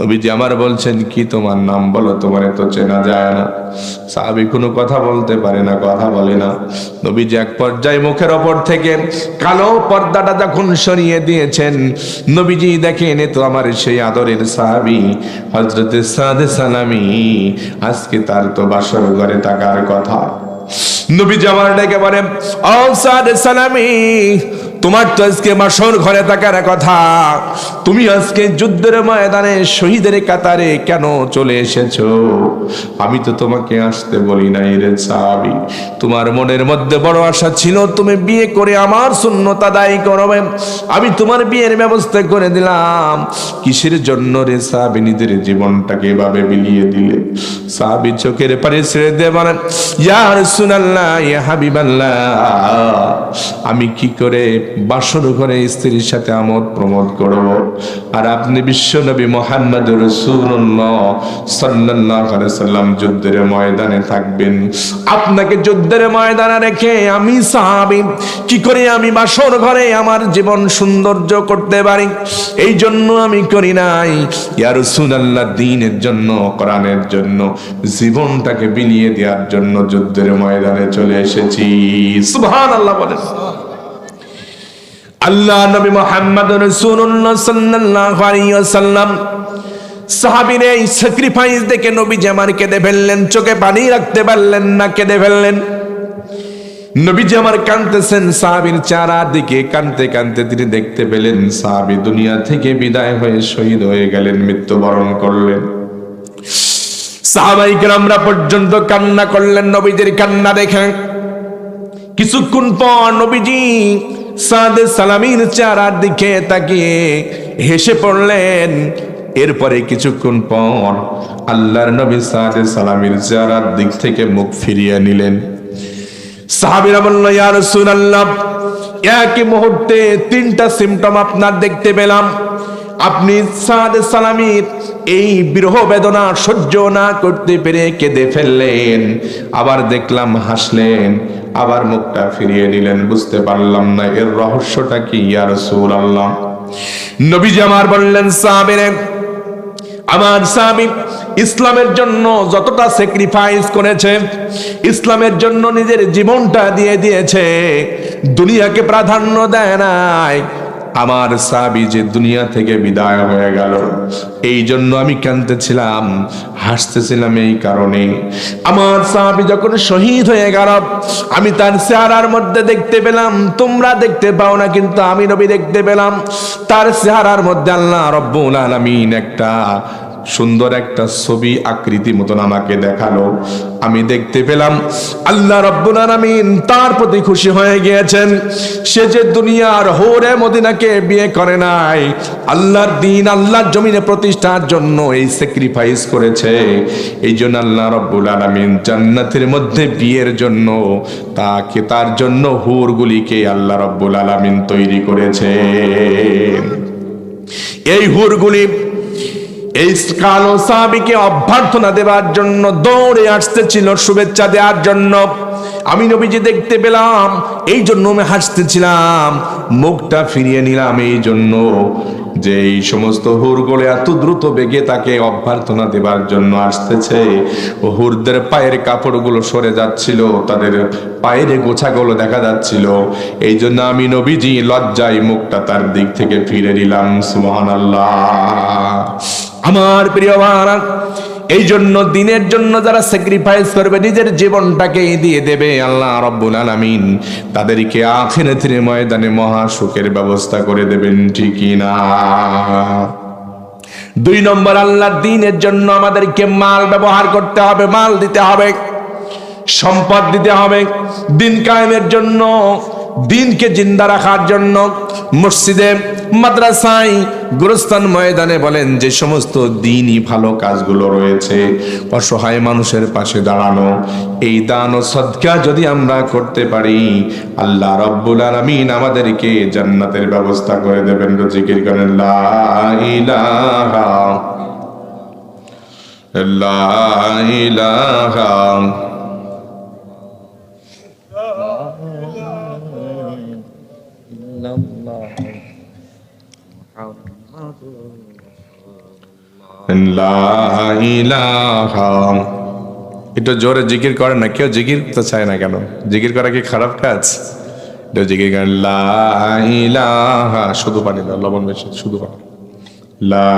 নবীজি আমার বলছেন, কি তোমার নাম বলো, তোমার তো চেনা যায় না। সাহাবী কোনো কথা বলতে পারে না, কথা বলে না। নবীজি এক পর্যায়ে মুখের ওপর থেকে কালো পর্দাটা যখন সরিয়ে দিয়েছেন, নবীজি দেখেন, এ তো আমার সেই আদরের সাহাবী হযরতে সাদ সালামী, আজকে তার তো বাসর ঘরে থাকার কথা। নবীজি আমার ডেকে বলে, ও সাদ সালামি, তোমার তো আজকে বাসর ঘরে থাকার কথা, তুমি আজকে যুদ্ধের ময়দানে শহীদের কাতারে কেন চলে এসেছো? আমি তো তোমাকে আসতে বলি নাই রে সাহাবী। তোমার মনের মধ্যে বড় আশা ছিল তুমি বিয়ে করে আমার সুন্নত আদায় করবে, আমি তোমার বিয়ের ব্যবস্থা করে দিলাম। কিসের জন্য রে সাহাবী নিজের জীবনটাকে এভাবে বিলিয়ে দিলে? সাহাবী চোখের পানি ছেড়ে দিয়ে বলেন, ইয়া রাসূলুল্লাহ, ইয়া হাবিবাল্লাহ, আমি কি করে বাসর ঘরে স্ত্রীর সাথে আমোদ প্রমোদ করব, আর আপনি বিশ্ব নবী মুহাম্মদুর রাসূলুল্লাহ সাল্লাল্লাহু আলাইহি সাল্লাম যুদ্ধের ময়দানে থাকবেন। আপনাকে যুদ্ধের ময়দানে রেখে আমি সাহাবী কি করে আমি বাসর ঘরে আমার জীবন সৌন্দর্য করতে পারি? এই জন্য আমি করি নাই। ইয়া রাসূলুল্লাহ, দ্বীনের জন্য, কোরআনের জন্য জীবনটাকে বিলিয়ে দেওয়ার জন্য যুদ্ধের ময়দানে চলে এসেছি। সুবহানাল্লাহ বলেন। আল্লাহ নবী মুহাম্মদ রাসূলুল্লাহ সাল্লাল্লাহু আলাইহি ওয়াসাল্লাম সাহাবীর এই স্যাক্রিফাইস দেখে নবীজি আমার কেঁদে ফেললেন, চোখে পানি রাখতে পারলেন না, কেঁদে ফেললেন। নবীজি আমার কাঁদতেছেন, সাহাবীর চেহারা দিকে কাঁদতে কাঁদতে তিনি দেখতে পেলেন সাহাবী দুনিয়া থেকে বিদায় হয়ে শহীদ হয়ে গেলেন, মৃত্যুবরণ করলেন। সাহাবায়ে কেরামরা পর্যন্ত কান্না করলেন নবীজির কান্না দেখে। কিছুক্ষণ পর নবীজি সাদ সালামীর চেহারার দিকে তাকিয়ে হেসে পড়লেন। এরপরে কিছুক্ষণ পর আল্লাহর নবী সাদ সালামীর চেহারার দিক থেকে মুখ ফিরিয়ে নিলেন। সাহাবীরা বলল, ইয়া রাসূলুল্লাহ, একই মুহূর্তে তিনটা সিম্পটম আপনার দেখতে পেলাম। আপনি সাদ সালামীর এই বিরহ বেদনা সহ্য না করতে পেরে কেঁদে ফেললেন, আবার দেখলাম হাসলেন, আবার মুখটা ফিরিয়ে নিলেন। বুঝতে পারলাম না এর রহস্যটা কি ইয়া রাসূলুল্লাহ। নবীজি আমার বললেন, সাহাবীরে, আমার সাহাবী ইসলামের জন্য যতটা স্যাক্রিফাইস করেছে, ইসলামের জন্য নিজের জীবনটা দিয়ে দিয়েছে, দুনিয়াকে প্রাধান্য দেয় নাই। আমার সাহাবী যে দুনিয়া থেকে বিদায় হয়ে গেল, এই জন্য আমি কাঁদতেছিলাম, হাসতেছিলাম এই কারণে। আমার সাহাবী যখন শহীদ হয়ে গেল, আমি তার চেহারার মধ্যে দেখতে পেলাম, তোমরা দেখতে পাও না কিন্তু আমি নবী দেখতে পেলাম, তার চেহারার মধ্যে আল্লাহ রব্বুল আলামিন একটা সুন্দর একটা ছবি আকৃতি মতন আমাকে দেখালো। আমি দেখতে পেলাম আল্লাহ রব্বুল আলামিন তার প্রতি খুশি হয়ে গিয়েছেন। সে যে দুনিয়ার হোরে মদিনাকে বিয়ে করে নাই, আল্লাহর দ্বীন আল্লাহর জমিনে প্রতিষ্ঠার জন্য এই স্যাক্রিফাইস করেছে। এই জন্য আল্লাহ রব্বুল আলামিন জান্নাতের মধ্যে বিয়ের জন্য তাকে, তার জন্য হুরগুলিকে আল্লাহ রব্বুল আলামিন তৈরি করেছে। এই হুরগুলি এই কালো সাহাবীকে অভ্যর্থনা দেওয়ার জন্য দৌড়ে আসতেছিল, শুভেচ্ছা দেওয়ার জন্য। আমি নবীজি দেখতে পেলাম, এই জন্য আমি হাসতেছিলাম, মুখটা ফিরিয়ে নিলাম এই জন্য যে এই সমস্ত হুরগুলো এত দ্রুত বেগে তাকে অভ্যর্থনা দেবার জন্য আসতেছে। ও হুরদের পায়ের কাপড়গুলো সরে যাচ্ছিল, তাদের পায়ের গোছাগুলো দেখা যাচ্ছিল। এই জন্য আমি নবীজি লজ্জায় মুখটা তার দিক থেকে ফিরে নিলাম। সুবহানাল্লাহ। আমার প্রিয় ভাইরা, এই জন্য দিনের জন্য যারা স্যাক্রিফাইস করবে, নিজের জীবনটাকে দিয়ে দেবে, আল্লাহ রাব্বুল আলামিন তাদেরকে আখিরাতের ময়দানে মহা সুখের ব্যবস্থা করে দেবেন, ঠিক না? 2 নম্বর, আল্লাহর দ্বীনের জন্য আমাদেরকে মাল ব্যবহার করতে হবে, মাল দিতে হবে, সম্পদ দিতে হবে। দিন কায়েমের জন্য, দিনকে জিন্দা রাখার জন্য মসজিদে, মাদ্রাসায়, গোরস্থান, ময়দানে বলেন যে সমস্ত দিনই ভালো কাজগুলো রয়েছে, অসহায় মানুষের পাশে দাঁড়ানো, এই দান ও সদকা যদি আমরা করতে পারি, আল্লাহ রাব্বুল আলামিন আমাদেরকে জান্নাতের ব্যবস্থা করে দেবেন। জিকির করেন লা ইলাহা ইল্লাল্লাহ। একটু জোরে জিকির করেন না, কেউ জিকির তো চায় না কেন? জিকির করা কি খারাপ কাজ? একটু জিকির করেন লা ইলাহা, শুধু পানি না, লবণ বেশি, শুধু পানি। লা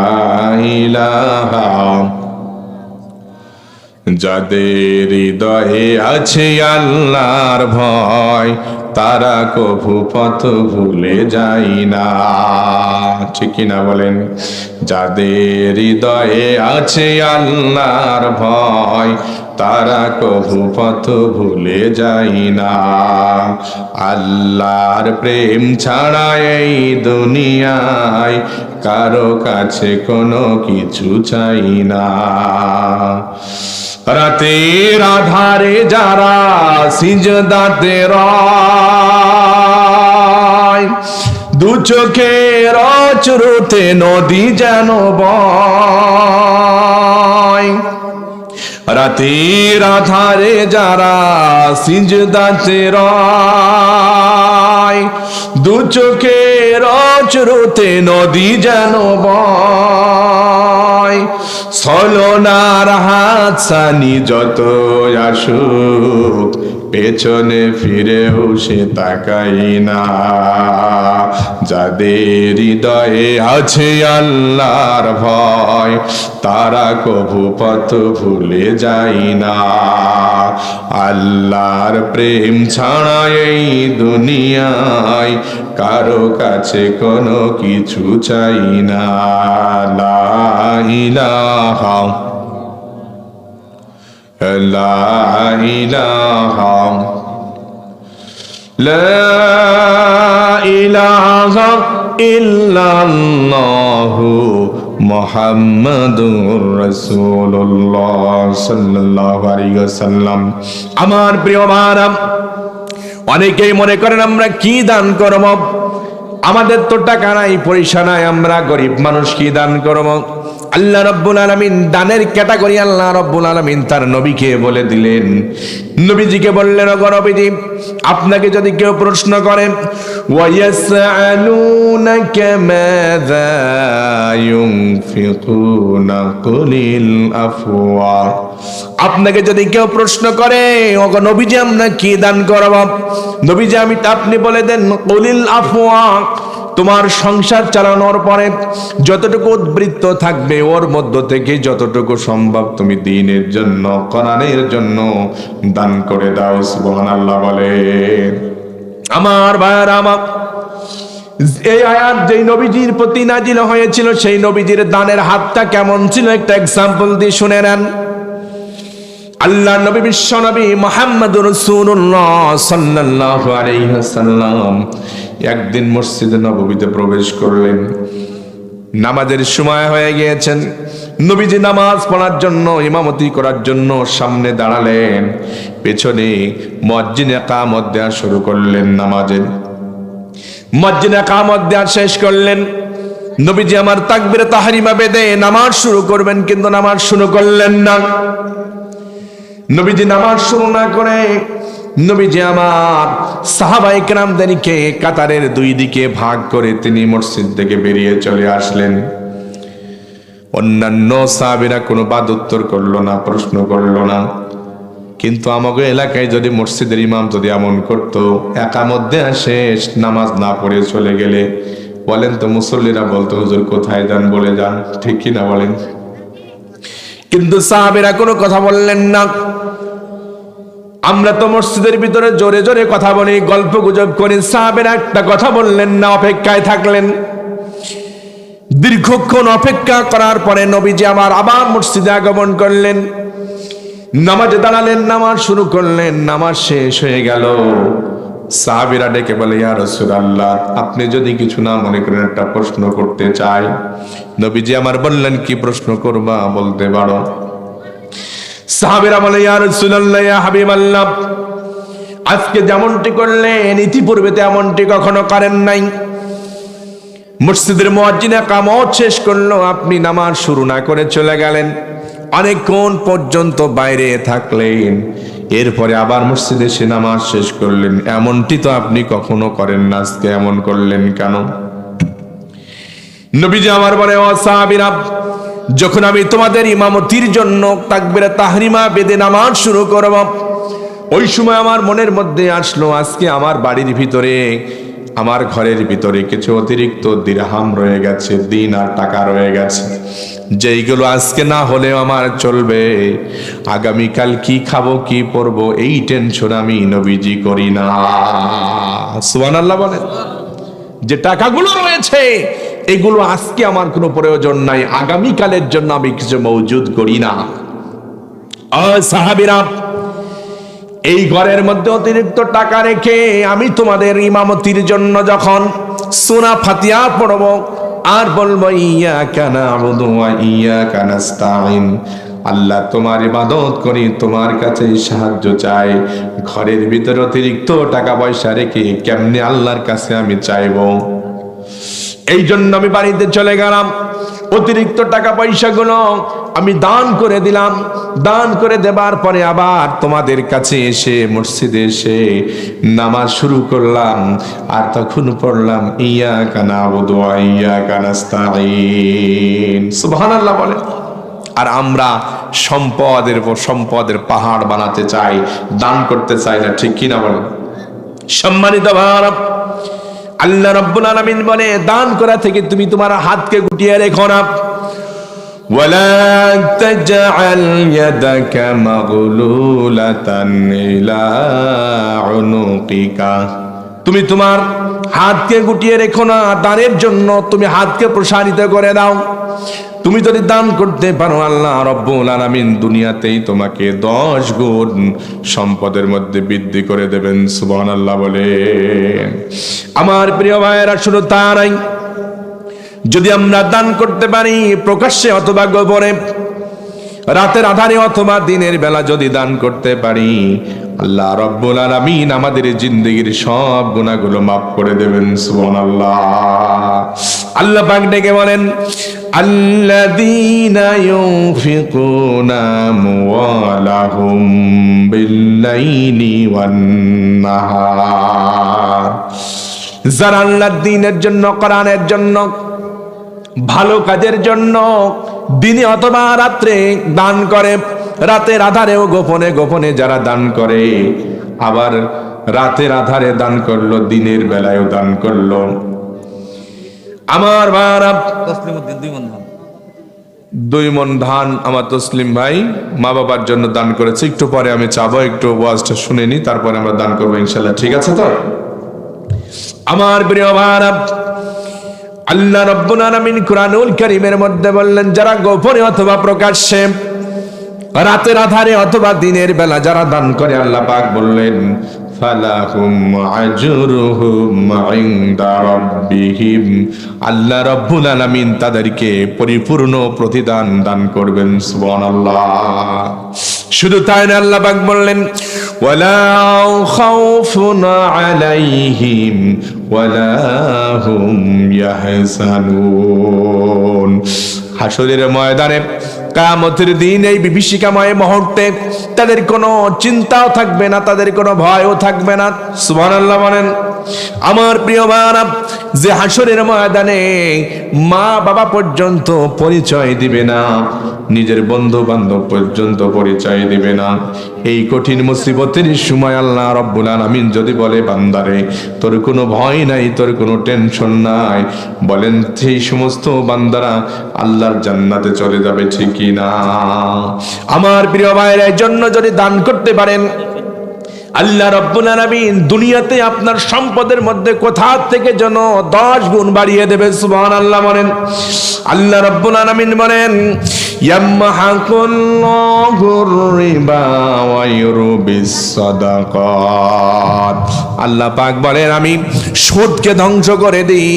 ইলাহা যাদের হৃদয়ে আছে আল্লাহর ভয় তারা কভু পথ ভুলে যায় না। ঠিক কিনা বলেন? যাদের হৃদয়ে আছে আল্লাহর ভয় তারা কভু পথ ভুলে যায় না। আল্লাহর প্রেম ছাড়া এই দুনিয়ায় কারো কাছে কোনো কিছু চাই না। রাতের আধারে যারা সিজদাতে রয়, দু চোখের অশ্রুতে নদী যেন বয়। রাতের আধারে যারা সিজদাতে রয়, দু চোখের অশ্রুতে নদী যেন বয়। ছলনার হাত সানি যত আসুক পেছনে ফিরেও সে তাকাই না। যাদের হৃদয়ে আছে আল্লাহর ভয় তারা কভু পথ ভুলে যায় না। আল্লাহর প্রেম ছাড়া এই দুনিয়ায় কারো কাছে কোনো কিছু চাই না। লা ইলাহা লা ইলাহা লা ইলাহা ইল্লাল্লাহু মুহাম্মাদুর রাসূলুল্লাহ সাল্লাল্লাহু আলাইহি ওয়াসাল্লাম। আমার প্রিয় ভাইরা, অনেকেই মনে করেন আমরা কি দান করব, আমাদের তো টাকা নাই পয়সা নাই, আমরা গরিব মানুষ কি দান করব। আল্লাহ রাব্বুল আলামিন দানের ক্যাটাগরি আল্লাহ রাব্বুল আলামিন তার নবীকে বলে দিলেন। নবীজিকে বললেন, ওগো নবীজি, আপনাকে যদি কেউ প্রশ্ন করে ওয়ায়াসআলুনাকা মাযা ইউনফিকুনা কুলিল আফওয়া, আপনাকে যদি কেউ প্রশ্ন করে ওগো নবীজি আমরা কি দান করব, নবীজি আপনি বলে দেন কুলিল আফওয়া, তোমার সংসার চালানোর পরে যতটুকু উদ্বৃত্ত থাকবে ওর মধ্য থেকে যতটুকু সম্ভব তুমি দ্বীনের জন্য কোরআনের জন্য দান করে দাও। সুবহানাল্লাহ বলে। আমার ভাইয়েরা, আমার এই আয়াত যেই নবীজির প্রতি নাজিল হয়েছিল সেই নবীজির দানের হাতটা কেমন ছিল একটা এক্সাম্পল দিয়ে শুনে নেন। আল্লাহ নবী বিশ্ব নবী মুহাম্মদুর রাসূলুল্লাহ সাল্লাল্লাহু আলাইহি ওয়াসাল্লাম একদিন মসজিদে নববীতে প্রবেশ করলেন। নামাজের সময় হয়ে গিয়েছেন। নবীজি নামাজ পড়ার জন্য ইমামতি করার জন্য সামনে দাঁড়ালেন, পেছনে মুয়াজ্জিন ইকামত দেওয়া শুরু করলেন। নামাজের মুয়াজ্জিন ইকামত দেওয়া শেষ করলেন। নবীজি আমার তাকবীরে তাহরিমা বেঁধে নামাজ শুরু করবেন, কিন্তু নামাজ শুরু করলেন না। নবীজি নামাজ শুরু না করে নবীজি আমার সাহাবায়ে কেরামদেরকে কাতারের দুই দিকে ভাগ করে তিনি মসজিদ থেকে বেরিয়ে চলে আসলেন। অন্যান্য সাহাবীরা কোনো বাদ উত্তর করলো না, প্রশ্ন করলো না। কিন্তু আমাকে এলাকায় যদি মসজিদের ইমাম যদি এমন করতো, একামত দেয়া শেষ নামাজ না পড়ে চলে গেলে, বলেন তো মুসল্লিরা বলতো হুজুর কোথায় যান বলে যান, ঠিক কি না বলেন? কিন্তু সাহাবীরা কোনো কথা বললেন না। আমরা তো মসজিদের ভিতরে জোরে জোরে কথা বলি, গল্প গুজব করি, সাহাবীরা একটা কথা বললেন না, অপেক্ষায় থাকলেন। দীর্ঘক্ষণ অপেক্ষা করার পরে নবীজি আমার আবার মসজিদে আগমন করলেন, নামাজে দাঁড়ালেন, নামাজ শুরু করলেন। নামাজ শেষ হয়ে গেল। সাহাবীরা ডেকে বলে, ইয়া রাসূলুল্লাহ, আপনি যদি কিছু না মনে করেন একটা প্রশ্ন করতে চাই। নবীজি আমার বললেন, কি প্রশ্ন করবা বলতে পারো। সাহাবীরা বলে, ইয়া রাসূলুল্লাহ, ইয়া হাবিবাল্লাহ, আজকে যেমনটি করলেন ইতিপূর্বে তেমনটি কখনো করেন নাই। মসজিদের মুয়াজ্জিন ইকামত শেষ করলো, আপনি নামাজ শুরু না করে চলে গেলেন, অনেকক্ষণ পর্যন্ত বাইরে থাকলেন, এরপরে আবার মসজিদে এসে নামাজ শেষ করলেন। এমনটি তো আপনি কখনো করেন না, আজকে এমন করলেন কেন? নবীজি আমার বলে, ও সাহাবীরা, যখন আমি তোমাদের ইমামতির জন্য তাকবীরে তাহরিমা বেঁধে নামাজ শুরু করব, ওই সময় আমার মনের মধ্যে আসলো আজকে আমার বাড়ির ভিতরে আমার ঘরের ভিতরে কিছু অতিরিক্ত দিরহাম রয়ে গেছে, দিন আর টাকা রয়ে গেছে, যেইগুলো আজকে না হলেও আমার চলবে, আগামীকাল কি খাবো কি পরবো এই টেনশন আমি নবীজি করি না। সুবহানাল্লাহ বলেন। যে টাকাগুলো রয়েছে এগুলো আজকে আমার কোনো প্রয়োজন নাই, আগামীকালের জন্য আমি কিছু মজুদ করি না। সাহাবীরা, এই ঘরের মধ্যে অতিরিক্ত টাকা রেখে আমি তোমাদের ইমামতির জন্য যখন সূরা ফাতিহা পড়ব আর বলবো ইয়াকা না'বুদু ওয়া ইয়াকা নাস্তাঈন, আল্লাহ তোমার ইবাদত করি, তোমার কাছে সাহায্য চাই, ঘরের ভিতরে অতিরিক্ত টাকা পয়সা রেখে কেমনে আল্লাহর কাছে আমি চাইবো? এই জন্য আমি বাড়িতে চলে গেলাম, অতিরিক্ত টাকা পয়সাগুলো আমি দান করে দিলাম। দান করে দেবার পরে আবার তোমাদের কাছে এসে মসজিদে এসে নামাজ শুরু করলাম, আর তখন পড়লাম ইয়াকা না'বুদু ওয়া ইয়াকা নাস্তাঈন। সুবহানাল্লাহ বলে। আর আমরা সম্পদের উপর সম্পদের পাহাড় বানাতে চাই, দান করতে চাই না, ঠিক কিনা বলেন? সম্মানিত ভাইরা, আল্লাহ রাব্বুল আলামিন বলে দান করা থেকে তুমি তোমার হাতকে গুটিয়ে রেখো না। ওয়ালা তাজআল ইয়াদাকা মাগলুলাতান ইলা উনুকিকা, তুমি তোমার হাতকে গুটিয়ে রেখো না, দানের জন্য তুমি হাতকে প্রসারিত করে দাও। তুমি যদি দান করতে পারো আল্লাহ রাব্বুল আলামিন দুনিয়াতেই তোমাকে 10 গুণ সম্পদের মধ্যে বৃদ্ধি করে দেবেন। সুবহানাল্লাহ বলেন। আমার প্রিয় ভাইয়েরা, শুধু তা নাই, যদি আমরা দান করতে পারি প্রকাশ্যে অথবা গোপনে, রাতের আধারে অথবা দিনের বেলা যদি দান করতে পারি, আল্লাহ রাব্বুল আলামিন আমাদের জিন্দেগির সব গুনাহগুলো মাফ করে দেবেন। সুবহানাল্লাহ। আল্লাহ পাক ডেকে বলেন আল্লাযীনা ইউনফিকুনা আমওয়ালাহুম বিল্লাইলি ওয়ান নাহার, যারা আল্লাহর দ্বীনের জন্য, কোরআনের জন্য, ভালো কাজের জন্য দিনে অথবা রাত্রে দান করে, রাতের আধারেও গোপনে গোপনে যারা দান করে, আবার রাতের আধারে দান করলো, দিনের বেলায়ও দান করলো। আমার ভাইরা, 2 মণ ধান আমার তসলিম ভাই মা বাবার জন্য দান করেছে। একটু পরে আমি চাবো একটু ওয়াজটা শুনে নি, তারপরে আমরা দান করবো ইনশাল্লাহ, ঠিক আছে তো? আমার প্রিয় ভাইরা, আল্লাহ রাব্বুল আলামিন কুরআনুল কারীমের মধ্যে বললেন যারা গোপনে অথবা প্রকাশ্যে, রাতের আধারে অথবা দিনের বেলা যারা দান করে, আল্লাহ পাক বললেন ফালাহুম আজরুহুম ইনদা রাব্বিহিম, আল্লাহ রাব্বুল আলামিন তাদেরকে পরিপূর্ণ প্রতিদান দান করবেন। সুবহানাল্লাহ। শুধু তাই না, আল্লাহ পাক বললেন ওয়ালা খাউফুন আলাইহিম ওয়ালা হুম ইয়াহজানুন, হাসরের ময়দানে, কিয়ামতের দিন, এই বিভীষিকাময় মুহূর্তে তাদের কোনো চিন্তাও থাকবে না, তাদের কোনো ভয়ও থাকবে না। সুবহানাল্লাহ বলেন। আমার প্রিয় ভাইরা, যে হাসরের ময়দানে মা বাবা পর্যন্ত পরিচয় দিবে না, নিজের বন্ধু বান্ধব পর্যন্ত পরিচয় দিবে না, এই কঠিন মুসিবতের সময় আল্লাহ রাব্বুল আলামিন যদি বলে বান্দারে তোর কোনো ভয় নাই, তোর কোনো টেনশন নাই, বলেন সেই সমস্ত বান্দারা আল্লাহর জান্নাতে চলে যাবে, ঠিক কি না? আমার প্রিয় ভাইরা, এর জন্য যদি দান করতে পারেন, আল্লাহ রাব্বুল আলামিন দুনিয়াতে আপনার সম্পদের মধ্যে কোথা থেকে যেন 10 গুণ বাড়িয়ে দেবে। সুবহানাল্লাহ বলেন। আল্লাহ রাব্বুল আলামিন বলেন ইয়ামহাকুল্লাহুর রিবা ওয়া ইউরবিস সাদাকাত, আল্লাহ পাক বলেন আমি সুদকে ধ্বংস করে দিই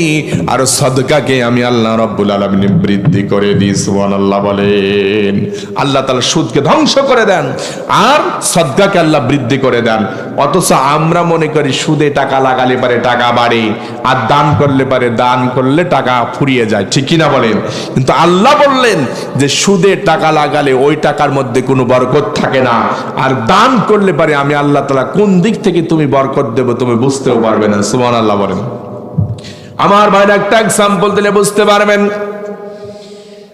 আর সদকাকে আমি আল্লাহ রাব্বুল আলামিন বৃদ্ধি করে দিই। সুবহানাল্লাহ বলেন। আল্লাহ তাআলা সুদকে ধ্বংস করে দেন আর সদকাকে আল্লাহ বৃদ্ধি করে দেন। অথচ আমরা মনে করি সুদে টাকা লাগালে পারে টাকা বাড়ে, আর দান করলে পারে দান করলে টাকা ফুরিয়ে যায়, ঠিক কিনা বলেন? কিন্তু আল্লাহ বললেন যে সুদে টাকা লাগালে ওই টাকার মধ্যে কোনো বরকত থাকে না, আর দান করলে পারে আমি আল্লাহ তাআলা কোন দিক থেকে তুমি বরকত দেব তুমি বুঝতেও পারবে না। সুবহানাল্লাহ বলেন। আমার ভাইরা, একটা এক্সাম্পল দিলে বুঝতে পারবেন।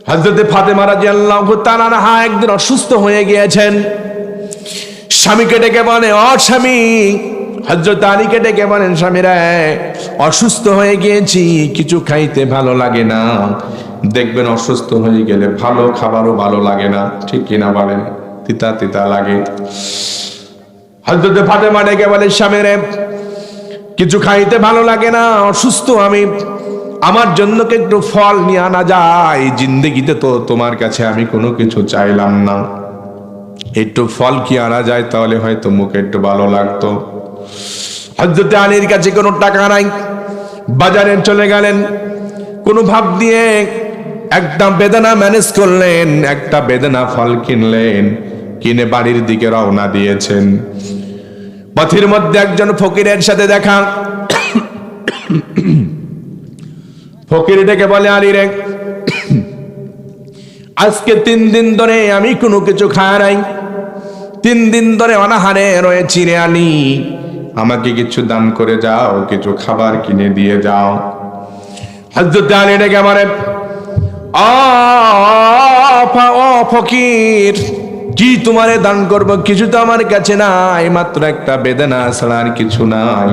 হযরত ফাতেমা রাদিয়াল্লাহু তাআলা আনহা একদিন অসুস্থ হয়ে গিয়েছেন। স্বামীকে ডেকে বলে, ও স্বামী, হযরত আলীকে ডেকে বলেন, স্বামীরা অসুস্থ হয়ে গিয়েছি, কিছু খাইতে ভালো লাগে না। দেখবেন অসুস্থ হয়ে গেলে ভালো খাবারও ভালো লাগে না, ঠিক কিনা বলেন? তিতা তিতা লাগে। হযরত ফাতেমা ডেকে বলে, স্বামীরে কিছু খাইতে ভালো লাগে না, অসুস্থ আমি, আমার জন্য কি একটু ফল নিয়ে আনা যায়? জিন্দেগিতে তো তোমার কাছে আমি কোনো কিছু চাইলাম না, একটু ফল কি আনা যায় তাহলে হয়তো মুখে একটু ভালো লাগতো। হযরত আলীর কাছে কোনো টাকা নাই, বাজারে চলে গেলেন, কোনো ভাব দিয়ে একটা বেদানা ম্যানেজ করলেন, একটা বেদানা ফল কিনলেন, কিনে বাড়ির দিকে রওনা দিয়েছেন। পথের মধ্যে একজন ফকিরের সাথে দেখা। ফকির ডেকে বলে, আলী রে, আজকে 3 দিন ধরে আমি কোনো কিছু খাই নাই, 3 দিন ধরে অনাহারে রয়েছি রে আলী, আমাকে কিছু দান করে যাও, কিছু খাবার কিনে দিয়ে যাও। হযরত আলী ডেকে বলে, ও ফকির, কি তোমারে দান করব? কিছু তো আমার কাছে নাই, মাত্র একটা বেদনা ছাড়া আর কিছু নাই।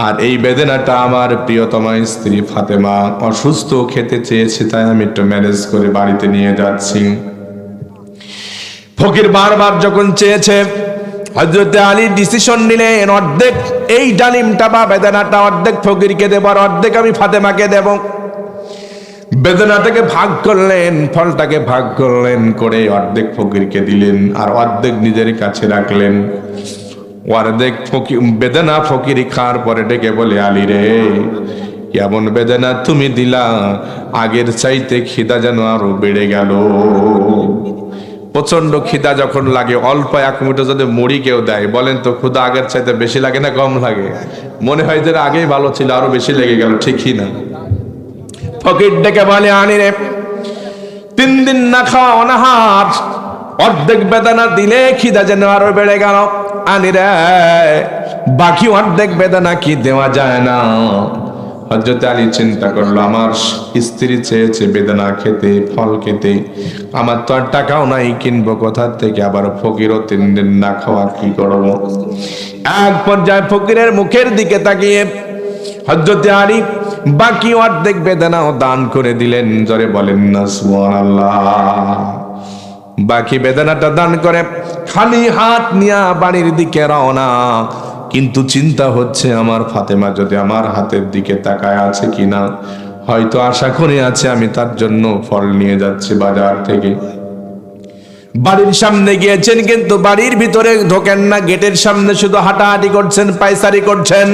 আর এই বেদনাটা আমার প্রিয়তমা স্ত্রী ফাতেমা অসুস্থ, খেতে চেয়েছে, তাই আমি একটু ম্যানেজ করে বাড়িতে নিয়ে যাচ্ছি। ফকির বারবার যখন চেয়েছে, হযরত আলী ডিসিশন নিলেন, অর্ধেক এই ডালিমটা বা বেদনাটা অর্ধেক ফকিরকে দেব, আর অর্ধেক আমি ফাতেমাকে দেব। বেদনাটাকে ভাগ করলেন, ফলটাকে ভাগ করলেন, করে অর্ধেক ফকিরকে দিলেন আর অর্ধেক নিজের কাছে রাখলেন। অর্ধেক বেদনা ফকির খাওয়ার পরে ডেকে বলে, আলী রে, এমন বেদনা তুমি দিলা, আগের চাইতে খিদা যেন আরো বেড়ে গেল। প্রচন্ড খিদা যখন লাগে, অল্প 1 মুঠো যদি মুড়ি কেউ দেয়, বলেন তো ক্ষুধা আগের চাইতে বেশি লাগে না কম লাগে? মনে হয় যে আগেই ভালো ছিল, আরো বেশি লেগে গেল, ঠিকই না? ফকির ডেকে বলে, আলী রে, 3 দিন না খাওয়া অনাহার, অর্ধেক বেদনা দিলে খিদা যেন আরো বেড়ে গেল। আলী রে, বাকি অর্ধেক বেদনা কি দেওয়া যায় না? হযরত আলী চিন্তা করলো, আমার স্ত্রী চেয়েছে বেদনা খেতে, ফল খেতে, আমার তো আর টাকাও নাই, কিনবো কোথা থেকে? আবার ফকিরও 3 দিন না খাওয়া, কি করবো? এক পর্যায়ে ফকিরের মুখের দিকে তাকিয়ে হযরত আলী বাকি অর্ধেক বেদনাও দান করে দিলেন। জোরে বলেন না সুবহানাল্লাহ। বাকি বেদনাটা দান করে খালি হাত নিয়ে বাড়ির দিকে রওনা। কিন্তু চিন্তা হচ্ছে, আমার ফাতেমা যদি আমার হাতের দিকে তাকায় আছে কিনা, হয়তো আশা করে আছে আমি তার জন্য ফল নিয়ে যাচ্ছি বাজার থেকে। বাড়ির সামনে গিয়েছেন, কিন্তু বাড়ির ভিতরে ঢোকেন না, গেটের সামনে শুধু হাঁটাহাঁটি করছেন, পায়চারি করছেন।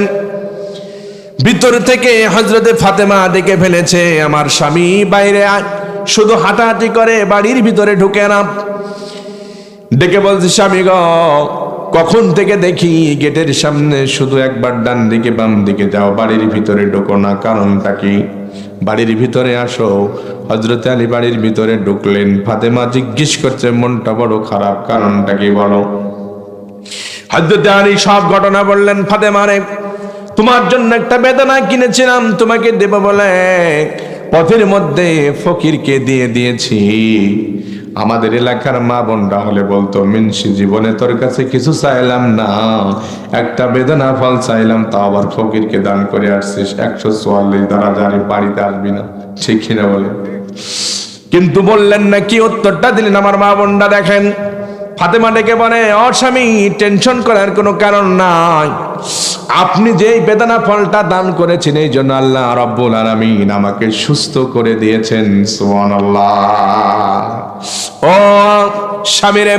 ভিতর থেকে হযরতে ফাতেমা ডেকে ফেলেছে, আমার স্বামী বাইরে শুধু হাঁটাহাঁটি করে, বাড়ির ভিতরে ঢুকে না। ডেকে বলছে, স্বামী গো, কখন থেকে দেখি গেটের সামনে শুধু একবার ডান দিকে বাম দিকে যাও, বাড়ির ভিতরে ঢোকো না, কারণটা কি? বাড়ির ভিতরে আসো। হযরত আলী বাড়ির ভিতরে ঢুকলেন। ফাতেমা জিজ্ঞেস করছে, মনটা বড় খারাপ, কারণটা কি বলো? হযরত আলী সব ঘটনা বললেন। ফাতেমা রে, তোমার জন্য একটা বেদনা কিনেছিলাম, তোমাকে দেব বলে পথের মধ্যে ফকিরকে দিয়ে দিয়েছি। আমাদের এলাকার মা বোনরা হলে বলতো, মিনসি, জীবনে তোর কাছে কিছু চাইলাম না, একটা বেদনা ফল চাইলাম, তা আবার ফকিরকে দান করে আসছিস, 144 দ্বারা জানি বাড়িতে আসবি না, ঠিক কিনা বলে? কিন্তু বললেন না, কি উত্তরটা দিলেন আমার মা বোনরা দেখেন। ফাতেমা ডেকে বলে, ও স্বামী, টেনশন করার কোনো কারণ নাই, আপনি যেই বেদনা ফলটা দান করেছেন, এই জন্য আল্লাহ রাব্বুল আলামিন আমাকে সুস্থ করে দিয়েছেন। সুবহানাল্লাহ। ও স্বামীরে,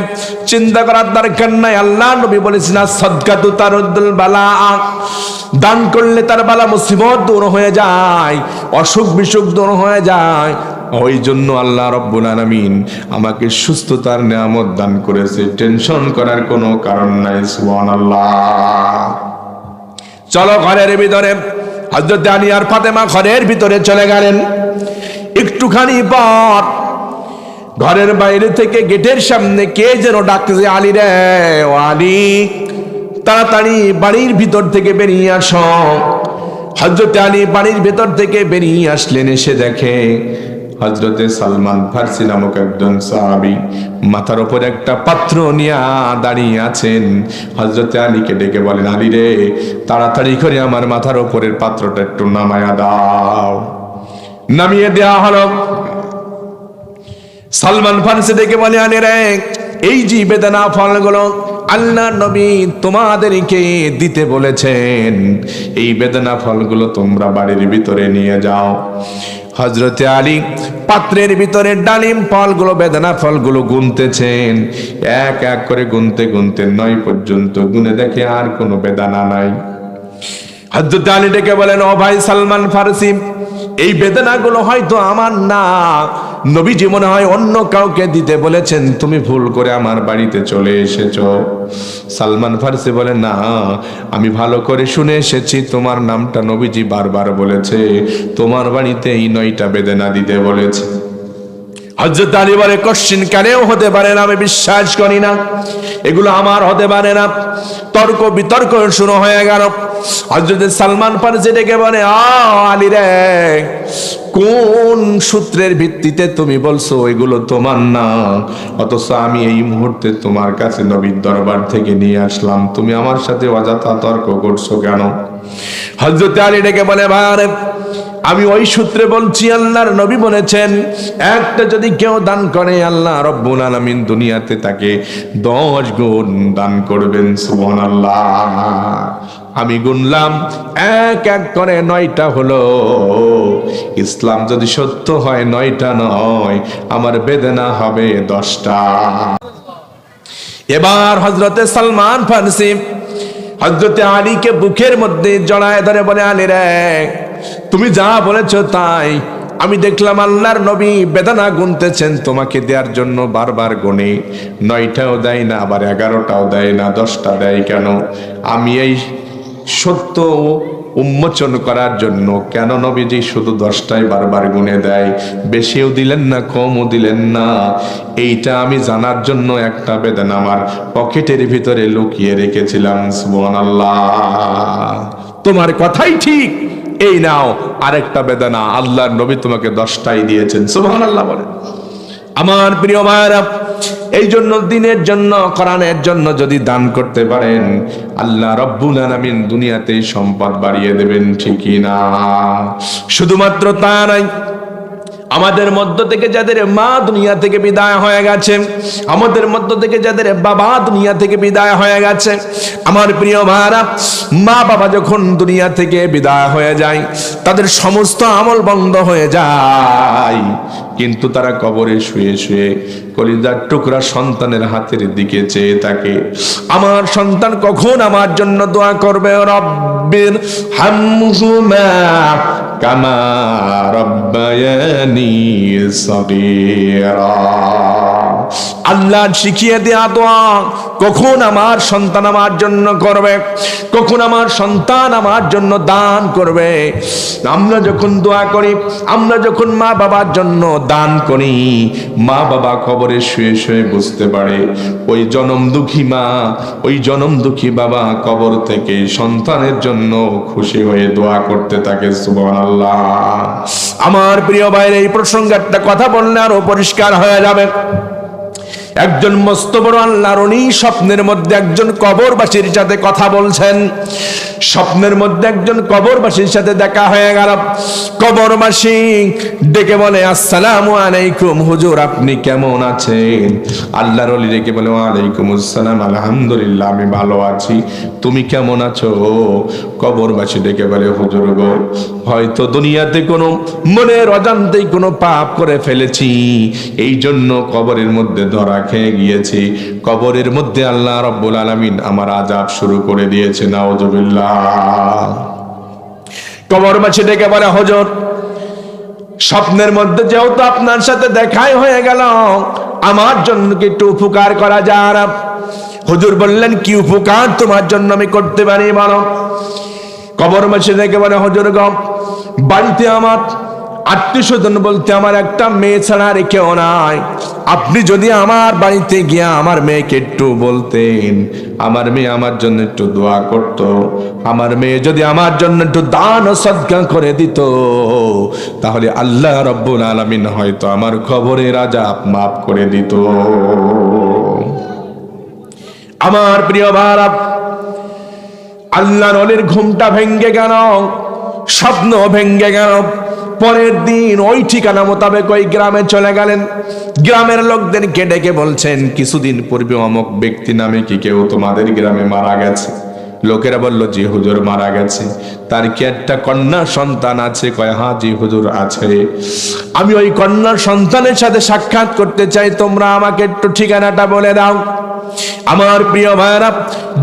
চিন্তা করার দরকার নাই, আল্লাহ নবী বলেছেন, সাদকাতু তারুদ্দুল বালা, দান করলে তার বালা মুসিবত দূর হয়ে যায়, অসুখ বিসুখ দূর হয়ে যায়। ওই জন্য আল্লাহ রাব্বুল আলামিন আমাকে সুস্থতার নিয়ামত দান করেছে, টেনশন করার কোনো কারণ নাই। সুবহানাল্লাহ। চলো ঘরের ভিতরে। হযরত আলী আর ফাতেমা ঘরের ভিতরে চলে গেলেন। একটুখানি পর ঘরের বাইরে থেকে গেটের সামনে কে যেন ডাকতেছে, আলী রে, ও আলী, তাড়াতাড়ি বাড়ির ভিতর থেকে বেরিয়ে আসো। হযরত আলী বাড়ির ভিতর থেকে বেরিয়ে আসলেন। এসে দেখে হযরতে সালমান ফারসি নামক একজন সাহাবী মাথার উপর একটা পাত্র নিয়ে দাঁড়িয়ে আছেন। হযরতে আলীকে ডেকে বলেন, আলী রে, তাড়াতাড়ি করে আমার মাথার উপরের পাত্রটা একটু নামায়া দাও। নামিয়ে দেওয়া হলো। সালমান ফারসি ডেকে বলে, আলী রে, এই যে বেদানা ফলগুলো আল্লাহ নবী তোমাদেরকে দিতে বলেছেন, এই বেদানা ফলগুলো তোমরা বাড়ির ভিতরে নিয়ে যাও। হযরতে আলী পাত্রের ভিতরে ডালিম ফলগুলো, বেদানা ফলগুলো গুনতেছেন। এক এক করে গুনতে গুনতে 9 পর্যন্ত গুনে দেখে আর কোনো বেদানা নাই। হযরতে আলী ডেকে বলেন, ও ভাই সালমান ফারসি, এই বেদনাগুলো হয়তো আমার না, নবীজি মনে হয় অন্য কাউকে দিতে বলেছেন, তুমি ভুল করে আমার বাড়িতে চলে এসেছো। সালমান ফারসি বলে, না, আমি ভালো করে শুনে এসেছি, তোমার নামটা নবীজি বারবার বলেছে, তোমার বাড়িতে এই 9টা বেদনা দিতে বলেছে। হযরত আলী বলে, কোশ্চিন কানেও হতে পারে না, আমি বিশ্বাস করি না, এগুলো আমার হতে পারে না। তর্ক বিতর্ক শুরু হয়ে গেল। হযরত সালমান ফারসি ডেকে বলে, আলী রে, কোন সূত্রের ভিত্তিতে তুমি বলছো এগুলো তোমার না, অথচ আমি এই মুহূর্তে তোমার কাছে নবীর দরবার থেকে নিয়ে আসলাম, তুমি আমার সাথে অযথা তর্ক করছো কেন? হযরত আলী ডেকে বলে, ভাই, আমি ওই সূত্রে বলছি, আল্লাহর নবী বলেছেন, একটা যদি কেউ দান করে আল্লাহ রব্বুল আলামিন দুনিয়াতে তাকে 10 গুণ দান করবেন। সুবহানাল্লাহ। আমি গুনলাম, এক এক করে 9টা হলো। ইসলাম যদি সত্য হয় 9টা নয়, আমার বেদনা হবে 10টা। এবার হযরতে সালমান ফারসি হযরতে আলীকে বুকের মধ্যে জড়ায় ধরে বলে, আলী রে, তুমি যা বলেছো তাই। আমি দেখলাম আল্লাহর নবী বেদনা গুনতেছেন তোমাকে দেওয়ার জন্য, বারবার গুনে 9টাও দেয় না, আবার 11টাও দেয় না, 10টা দেয় কেন? আমি এই সত্য উন্মোচন করার জন্য কেন নবীজি শুধু 10টাই বারবার গুনে দেয়, বেশিও দিলেন না, কমও দিলেন না, এইটা আমি জানার জন্য একটা বেদনা আমার পকেটের ভিতরে লুকিয়ে রেখেছিলাম। সুবহানাল্লাহ। তোমার কথাই ঠিক, এই নাও আরেকটা বেদনা, আল্লাহর নবী তোমাকে 10টাই দিয়েছেন। সুবহানাল্লাহ বলেন। আমার প্রিয় ভাইরা, এই জন্য দিনের জন্য, কোরআনের জন্য যদি দান করতে পারেন, আল্লাহ রব্বুল আলামিন দুনিয়াতে সম্পদ বাড়িয়ে দেবেন, ঠিকই না? শুধুমাত্র তা নয়, আমাদের মধ্য থেকে যাদের মা দুনিয়া থেকে বিদায় হয়ে গেছে, আমাদের মধ্য থেকে যাদের বাবা দুনিয়া থেকে বিদায় হয়ে গেছে, আমার প্রিয় ভাইরা, মা বাবা যখন দুনিয়া থেকে বিদায় হয়ে যায়, তাদের সমস্ত আমল বন্ধ হয়ে যায়, কিন্তু তারা কবরে শুয়ে শুয়ে কলিজার টুকরা সন্তানের হাতের দিকে চেয়ে থাকে, আমার সন্তান কখন আমার জন্য দোয়া করবে, রব্বির হামহুমা কামা রব্বায়ানি সগীরা। আল্লাহ শিখিয়ে দেয়া দোয়া কখন আমার সন্তান আমার জন্য করবে, কখন আমার সন্তান আমার জন্য দান করবে। আমরা যখন দোয়া করি, আমরা যখন মা বাবার জন্য দান করি, মা বাবা কবরে শুয়ে শুয়ে বুঝতে পারে ওই জনম দুঃখী মা, ওই জনম দুঃখী বাবা কবর থেকে সন্তানের জন্য খুশি হয়ে দোয়া করতে থাকে। সুবহানাল্লাহ। আমার প্রিয় ভাইয়ের, এই প্রসঙ্গে একটা কথা বললে আরো পরিষ্কার হয়ে যাবে। একজন মস্ত বড় আল্লাহর ওলি স্বপ্নের মধ্যে একজন কবরবাসীর সাথে কথা বলছেন। স্বপ্নের মধ্যে একজন কবরবাসীর সাথে দেখা হয়ে গেল। কবরবাসী ডেকে বলে, আসসালামু আলাইকুম হুজুর, আপনি কেমন আছেন? আল্লাহর ওলি ডেকে বলে, ওয়ালাইকুম আসসালাম, আলহামদুলিল্লাহ, আমি ভালো আছি, তুমি কেমন আছো? কবরবাসী ডেকে বলে, হুজুর গো, হয়তো দুনিয়াতে কোনো মনের অজান্তেই কোনো পাপ করে ফেলেছি, এই জন্য কবরের মধ্যে ধরা খেয়ে গিয়েছি, কবরের মধ্যে আল্লাহ রাব্বুল আলামিন আমার আযাব শুরু করে দিয়েছে। নাউযুবিল্লাহ। কবরবাসী ডেকে বলে, হুজুর, স্বপ্নের মধ্যে যেহেতু আপনার সাথে দেখাই হয়ে গেল, আমার জন্য কি একটু উপকার করা যায়? হুজুর বললেন, কি উপকার তোমার জন্য আমি করতে পারি বলো? কবরবাসী ডেকে বলে, হুজুর গো, বাড়িতে আমার আত্মীয় স্বজন বলতে আমার একটা মেয়ে ছাড়া আর কেউ নাই। আপনি যদি আমার বাড়িতে গিয়া আমার মেয়েকে একটু বলতেন, আমার মেয়ে আমার জন্য একটু দোয়া করত, আমার মেয়ে যদি আমার জন্য একটু দান ও সদকা করে দিত, তাহলে আল্লাহ রাব্বুল আলামিন হয়তো আমার কবরের আযাব মাফ করে দিত। আমার প্রিয় ভাইরা, আল্লাহর ওলির ঘুমটা ভেঙ্গে গেল, স্বপ্ন ভেঙ্গে গেল। পরের দিন ওই ঠিকানা মোতাবেক ওই গ্রামে চলে গেলেন। গ্রামের লোকদেরকে ডেকে বলছেন, কিছুদিন পূর্বে অমুক ব্যক্তি নামে কি কেউ তোমাদের গ্রামে মারা গেছে? লোকেরা বলল, জি হুজুর মারা গেছে। তার কি একটা কন্যা সন্তান আছে? কয়, হ্যাঁ জি হুজুর আছে। আমি ওই কন্যা সন্তানের সাথে সাক্ষাৎ করতে চাই, তোমরা আমাকে একটু ঠিকানাটা বলে দাও। আমার প্রিয় ভাইরা,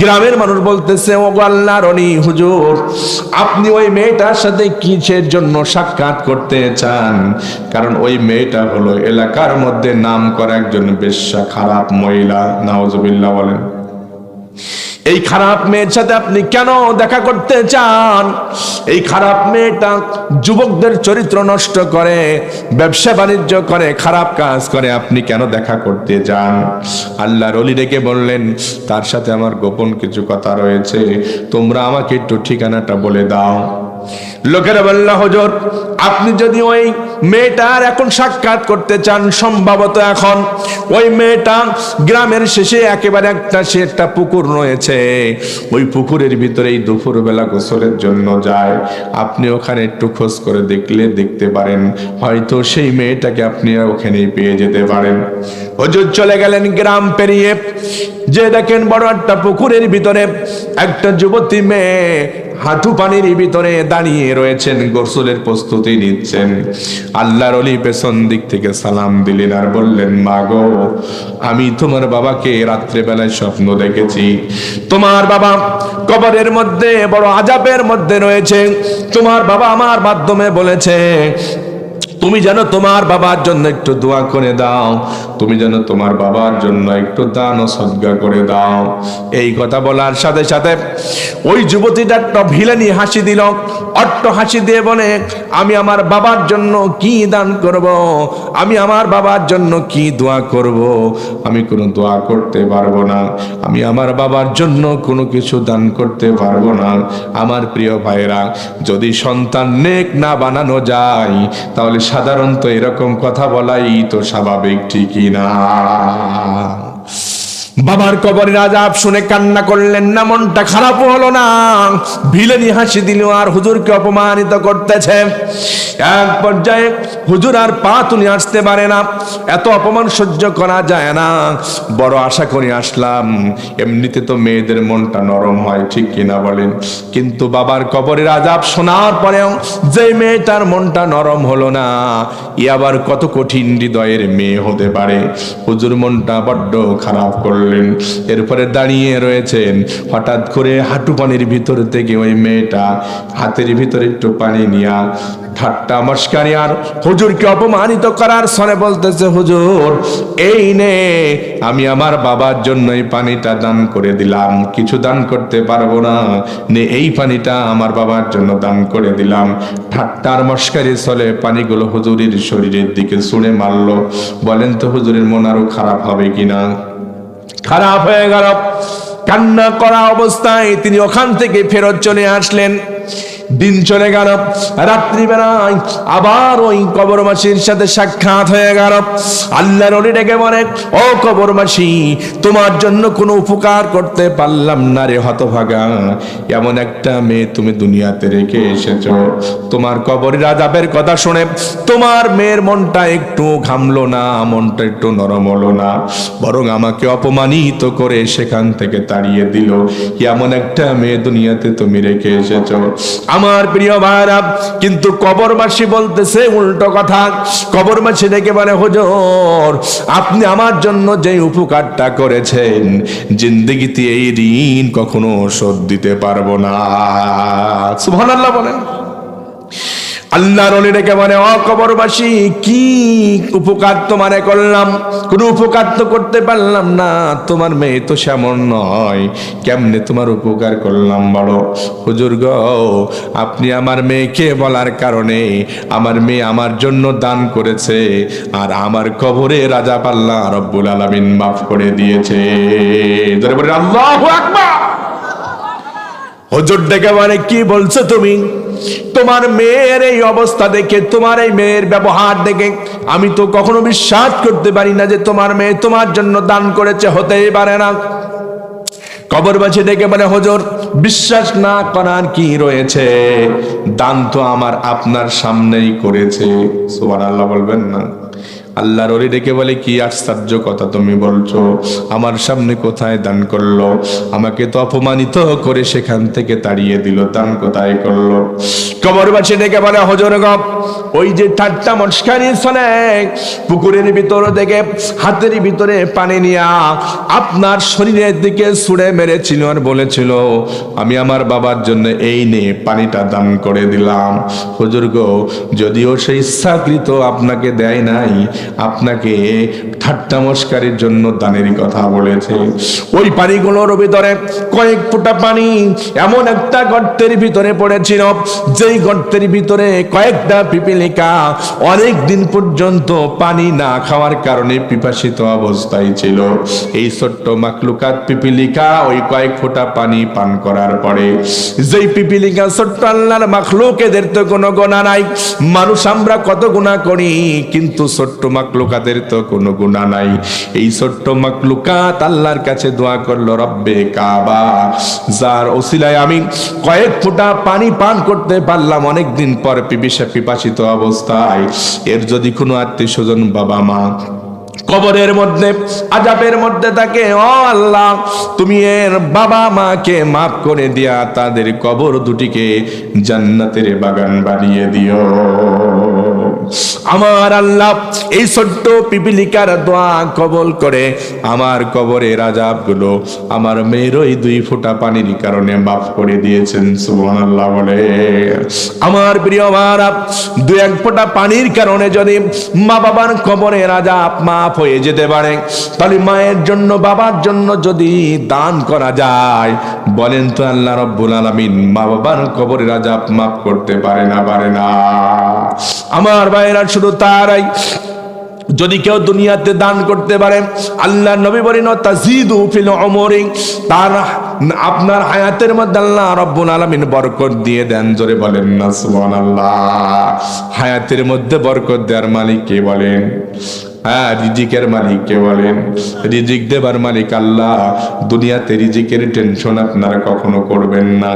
গ্রামের মানুষ বলতেছে, ও আল্লাহর ওলি হুজুর, আপনি ওই মেয়েটার সাথে কিসের জন্য সাক্ষাৎ করতে চান? কারণ ওই মেয়েটা হলো এলাকার মধ্যে নাম করা একজন বেশ্যা, খারাপ মহিলা। নাউজুবিল্লাহ বলেন। এই খারাপ মেয়ের সাথে আপনি কেন দেখা করতে চান? এই খারাপ মেয়েটা যুবকদের চরিত্র নষ্ট করে, ব্যবসা বাণিজ্য করে, খারাপ কাজ করে, আপনি কেন দেখা করতে যান? আল্লাহর ওলি ডেকে বললেন, তার সাথে আমার গোপন কিছু কথা রয়েছে, তোমরা আমাকে একটু ঠিকানাটা বলে দাও। লোকেরা বলল, হুজুর আপনি যদি ওই মেয়েটার এখন সাক্ষাৎ করতে চান, সম্ভবত এখন ওই মেয়েটা গ্রামের শেষে একেবারে একটা পুকুর রয়েছে, ওই পুকুরের ভিতরেই দুপুর বেলা গোসলের জন্য যায়। আপনি ওখানে একটু খোঁজ করে দেখলে দেখতে পারেন, হয়তো সেই মেয়েটাকে আপনি ওখানেই পেয়ে যেতে পারেন। হুজুর চলে গেলেন গ্রাম পেরিয়ে, যে দেখেন বড় একটা পুকুরের ভিতরে একটা যুবতী মেয়ে হাঁটু পানির ভিতরে দাঁড়িয়ে রয়েছেন, গোসলের প্রস্তুতি নিচ্ছেন। আল্লাহর ওলি পেছন দিক থেকে সালাম দিলেন আর বললেন, মা গো, আমি তোমার বাবাকে রাত্রেবেলায় স্বপ্ন দেখেছি। তোমার বাবা কবরের মধ্যে বড় আযাবের মধ্যে রয়েছে। তোমার বাবা আমার মাধ্যমে বলেছে, তুমি যেন তোমার বাবার জন্য একটু দোয়া করে দাও, তুমি যেন তোমার বাবার জন্য একটু দান ও সদকা করে দাও। এই কথা বলার সাথে সাথে ওই যুবতীটা একটা ভিলেনি হাসি দিল, অট্ট হাসি দিয়ে বলে, আমি আমার বাবার জন্য কি দান করব? আমি আমার বাবার জন্য কি দোয়া করব? আমি কোনো দোয়া করতে পারবো না, আমি আমার বাবার জন্য কোনো কিছু দান করতে পারবো না। আমার প্রিয় ভাইরা, যদি সন্তান নেক না বানানো যায়, তাহলে সাধারণত এরকম কথা বলাই তো স্বাভাবিক, ঠিকই না? বাবার কবরের আযাব শুনে কান্না করলেন না, মনটা খারাপ হলো না, ভিলেনি হাসি দিল আর হুজুরকে অপমানিত করতেছে। এক পর্যায়ে হুজুর আর পা তুলে আসতে পারে না, এত অপমান সহ্য করা যায় না। বড় আশা করে আসলাম, এমনিতে তো মেয়েদের মনটা নরম হয়, ঠিক কিনা বলেন? কিন্তু বাবার কবরের আযাব শোনার পরেও যে মেয়েটার মনটা নরম হলো না, ই আবার কত কঠিন হৃদয়ের মেয়ে হতে পারে। হুজুর মনটা বড্ড খারাপ করলেন। এরপরে দাঁড়িয়ে রয়েছেন, হঠাৎ করে হাঁটু পানির ভিতর থেকে ওই মেয়েটা হাতের ভিতরে একটু পানি নিয়া ঠাট্টা মস্কারি আর হুজুরকে অপমানিত করার ছলে বলতেছে, হুজুর এই নে, আমি আমার বাবার জন্য এই পানিটা দান করে দিলাম, কিছু দান করতে পারবো না, নে এই পানিটা আমার বাবার জন্য দান করে দিলাম। ঠাট্টার মস্কারি ছলে পানিগুলো হুজুরের শরীরের দিকে ছুঁড়ে মারলো। বলেন তো হুজুরের মন আরো খারাপ হবে কিনা? খারাপ হয়ে গেল। কান্না করা অবস্থায় তিনি ওখান থেকে ফেরত চলে আসলেন। দিন চলে গেল, রাত্রিবেলায় আবার ওই কবরবাসীর সাথে সাক্ষাৎ হয়ে গেল। আল্লাহর ওলি ডেকে বলে, ও কবরবাসী, তোমার জন্য কোনো উপকার করতে পারলাম না রে হতভাগা। এমন একটা মেয়ে তুমি দুনিয়াতে রেখে এসেছো, তোমার কবরের আযাবের কথা শুনে তোমার মেয়ের মনটা একটু ঘামলো না, মনটা একটু নরম হলো না, বরং আমাকে অপমানিত করে সেখান থেকে তাড়িয়ে দিল। এমন একটা মেয়ে দুনিয়াতে তুমি রেখে এসেছো। আমার প্রিয় ভাইরা, কিন্তু কবরবাসী বলতেছে উল্টো কথা। কবরবাসী ডেকে বলে, হুজুর আপনি আমার জন্য যে উপকারটা করেছেন, জিন্দেগিতে এই ঋণ কখনো শোধ দিতে পারবো না। সুবহানাল্লাহ বলেন। আল্লাহর ওলি ডেকে বলে, ও কবরবাসী, কি উপকার তোমারে করলাম? কোনো উপকার তো করতে পারলাম না, তোমার মেয়ে তো সেমন নয়, কেমনে তোমার উপকার করলাম বলো? হুজুর গো, আপনি আমার মেয়েকে বলার কারণে আমার মেয়ে আমার জন্য দান করেছে, আর আমার কবরে রাজা আল্লাহ রব্বুল আলামিন মাফ করে দিয়েছে। জোরে বলেন আল্লাহু আকবার। হুজুর ডেকে বলে, কি বলছো তুমি? তোমার মেয়ের এই অবস্থা দেখে, তোমার এই মেয়ের ব্যবহার দেখে আমি তো কখনো বিশ্বাস করতে পারি না যে তোমার মেয়ে তোমার জন্য দান করেছে, হতেই পারে না। কবরবাসী ডেকে বলে, হুজুর, বিশ্বাস না করার কি রয়েছে? দান তো আমার আপনার সামনেই করেছে। সুবহানাল্লাহ বলবেন না? আল্লাহর ওলি ডেকে বলে, কি আশ্চর্য কথা তুমি বলছো, আমার সামনে কোথায় দান করলো? আমাকে তো অপমানিত করে সেখান থেকে তাড়িয়ে দিল, দান কোথায় করলো? কবরবাসী ডেকে বলে, হুজুর গো, ওই যে ঠাট্টা মস্কারি চলে, পুকুরের ভিতর থেকে হাতের ভিতরে পানি নিয়া আপনার শরীরের দিকে ছুঁড়ে মেরেছিল আর বলেছিল, আমি আমার বাবার জন্য এই নে পানিটা দান করে দিলাম। হুজুর গো, যদিও সেই ইচ্ছাকৃত আপনাকে দেয় নাই, আপনাকে ঠাট্টা মস্কারির জন্য দানের কথা বলেছে। ওই পানিগুলোর ভিতরে কয়েক ফোঁটা পানি এমন একটা গর্তের ভিতরে পড়েছিল, যেই গর্তের ভিতরে কয়েকটা পিপিলিকা অনেক দিন পর্যন্ত পানি না খাওয়ার কারণে পিপাসিত অবস্থায় ছিল। এই ছোট্ট মাকলুকাত পিপিলিকা ওই কয়েক ফোঁটা পানি পান করার পরে, যেই পিপিলিকা ছোট্ট আল্লাহর মাখলুক, এদের তো কোনো গুনাহ নাই। মানুষ আমরা কত গুনাহ করি, কিন্তু ছোট্ট মাকলুকাতের তো কোনো গুনাহ নাই। এই ছোট্ট মাকলুকাত আল্লাহর কাছে দোয়া করলো, রব্বে কাবা, যার ওসিলায় আমি কয়েক ফোঁটা পানি পান করতে পারলাম অনেকদিন পর পিপাসিত অবস্থায়, এর যদি কোনো আত্মীয় স্বজন, বাবা মা কবরের মধ্যে আযাবের মধ্যে থাকে, ও আল্লাহ, তুমি এর বাবা মাকে মাফ করে দিয়া তাদের কবর দুটিকে জান্নাতের বাগান বানিয়ে দিও। আমার আল্লাহ এই ছোট্ট পিপিলিকার দোয়া কবল করে আমার কবরের আযাবগুলো আমার মেয়ের ওই 2 ফোঁটা পানির কারণে মাফ করে দিয়েছেন। সুবহানাল্লাহ বলে। আমার প্রিয় মারা, 2-1 ফোঁটা পানির কারণে যদি মা বাবার কবরের আযাব মাফ হয়ে যেতে পারে, তাহলে মায়ের জন্য, বাবার জন্য যদি দান করা যায়, বলেন তো আল্লাহ রাব্বুল আলামিন মা বাবার কবরের আযাব মাফ করতে পারে না? পারে না। আমার ভাইরা, শুধু তারাই, যদি কেউ দুনিয়াতে দান করতে পারে, আল্লাহ নবী বলেন, তাজিদু ফিল উমরি, তার আপনার হায়াতের মধ্যে আল্লাহ রাব্বুল আলামিন বরকত দিয়ে দেন। জোরে বলেন না সুবহানাল্লাহ। হায়াতের মধ্যে বরকত দেওয়ার মালিক কে বলেন? হ্যাঁ, রিজিকের মালিক কে বলেন? রিজিক দেবার মালিক আল্লাহ। দুনিয়াতে রিজিকের টেনশন আপনারা কখনো করবেন না,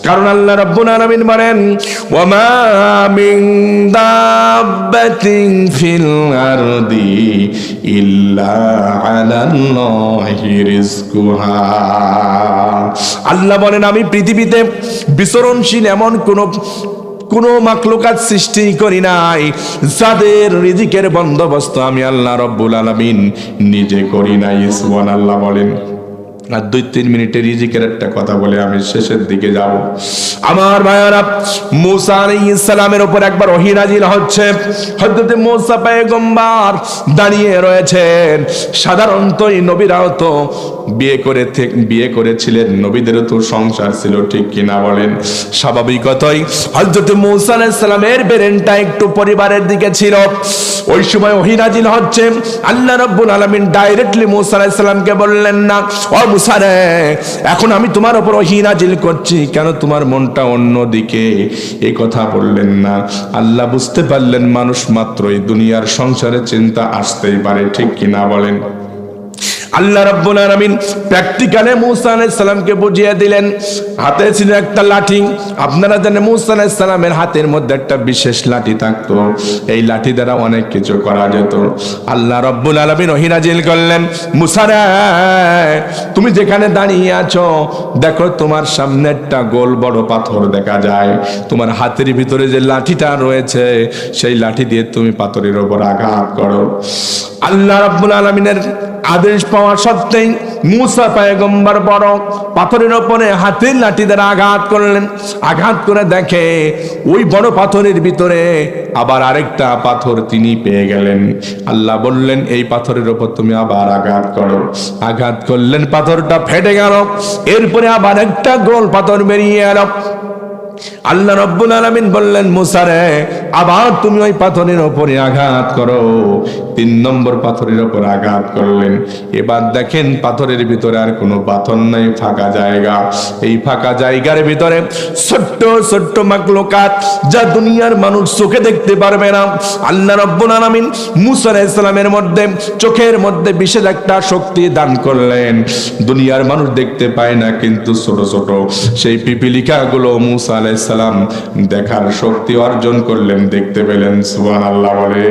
কারণ আল্লাহ রাব্বুল আলামিন বলেন, ওয়া মা মিন দাব্বাতিন ফিল আরদি ইল্লা আলাল্লাহি রিজকুহা। আল্লাহ বলেন, আমি পৃথিবীতে বিচরণশীল এমন কোন মাখলুকাত সৃষ্টি করি নাই যাদের রিজিকের বন্দোবস্ত আমি আল্লাহ রাব্বুল আলামিন নিজে করি নাই। সুবহানাল্লাহ বলেন। আর 2-3 মিনিটের রিজিকের একটা কথা বলে আমি শেষের দিকে যাব। আমার ভাইয়ারা, মুসা আলাইহিস সালামের উপর একবার ওহী নাজিল হচ্ছে। হযরত মুসা পয়গম্বর দাঁড়িয়ে রয়েছেন। সাধারণত এই নবীরাও তো বিয়ে করেছিলেন, নবীদেরও তো সংসার ছিল, ঠিক কিনা বলেন? স্বাভাবিকতই হযরত মুসা আলাইহিস সালামের ব্রেনটা একটু পরিবারের দিকে ছিল। ওই সময় ওহী নাজিল হচ্ছে। আল্লাহ রাব্বুল আলামিন ডাইরেক্টলি মুসা আলাইহিস সালামকে বললেন না, ও মুসা রে, এখন আমি তোমার উপর ওহী নাজিল করছি, কেন তোমার মনটা অন্যদিকে? এই কথা বললেন না। আল্লাহ বুঝতে পারলেন মানুষ মাত্রই দুনিয়ার সংসারে চিন্তা আসতেই পারে, ঠিক কিনা বলেন? আল্লাহ রাব্বুল আলামিন প্র্যাকটিক্যালে মুসা আলাইহিস সালামকে বুঝিয়ে দিলেন। হাতে ছিল একটা লাঠি। আপনারা জানেন মুসা আলাইহিস সালামের হাতের মধ্যে একটা বিশেষ লাঠি থাকতো, এই লাঠি দ্বারা অনেক কিছু করা যেত। আল্লাহ রাব্বুল আলামিন ওহী নাজিল করলেন, মুসা রে, তুমি যেখানে দাঁড়িয়ে আছো, দেখো তোমার সামনে একটা গোল বড় পাথর দেখা যায়। তোমার হাতের ভিতরে যে লাঠিটা রয়েছে, সেই লাঠি দিয়ে তুমি পাথরের উপর আঘাত করো। আল্লাহ রাব্বুল আলামিনের আদেশ পাওয়া সত্ত্বেই মুসা পয়গম্বর বড় পাথরের উপরে হাতের লাঠি দ্বারা আঘাত করলেন। আঘাত করে দেখে ওই বড় পাথরের ভিতরে আবার আরেকটা পাথর তিনি পেয়ে গেলেন। আল্লাহ বললেন এই পাথরের উপর তুমি আবার আঘাত করো। আঘাত করলেন, পাথরটা ফেটে গেল। এরপরে আবার একটা গোল পাথর বেরিয়ে এলো। আল্লাহ রাব্বুল আলামিন বললেন, মুসা রে, আবার তুমি ওই পাথরের উপরে আঘাত করো। 3 নম্বর পাথরের উপর আঘাত করলেন। এবার দেখেন পাথরের ভিতরে আর কোনো পাথর নাই, ফাঁকা জায়গা। এই ফাঁকা জায়গার ভিতরে ছোট্ট ছোট্ট মাখলুকাত, যা দুনিয়ার মানুষ চোখে দেখতে পারবে না। আল্লাহ রাব্বুল আলামিন মুসা আলাইহিস সালামের মধ্যে চোখের মধ্যে বিশেষ একটা শক্তি দান করলেন। দুনিয়ার মানুষ দেখতে পায় না, কিন্তু ছোট ছোট সেই পিপিলিকাগুলো মুসা আলাইহিস সালাম দেখার শক্তি অর্জন করলেন, দেখতে পেলেন। সুবহানাল্লাহ বলে।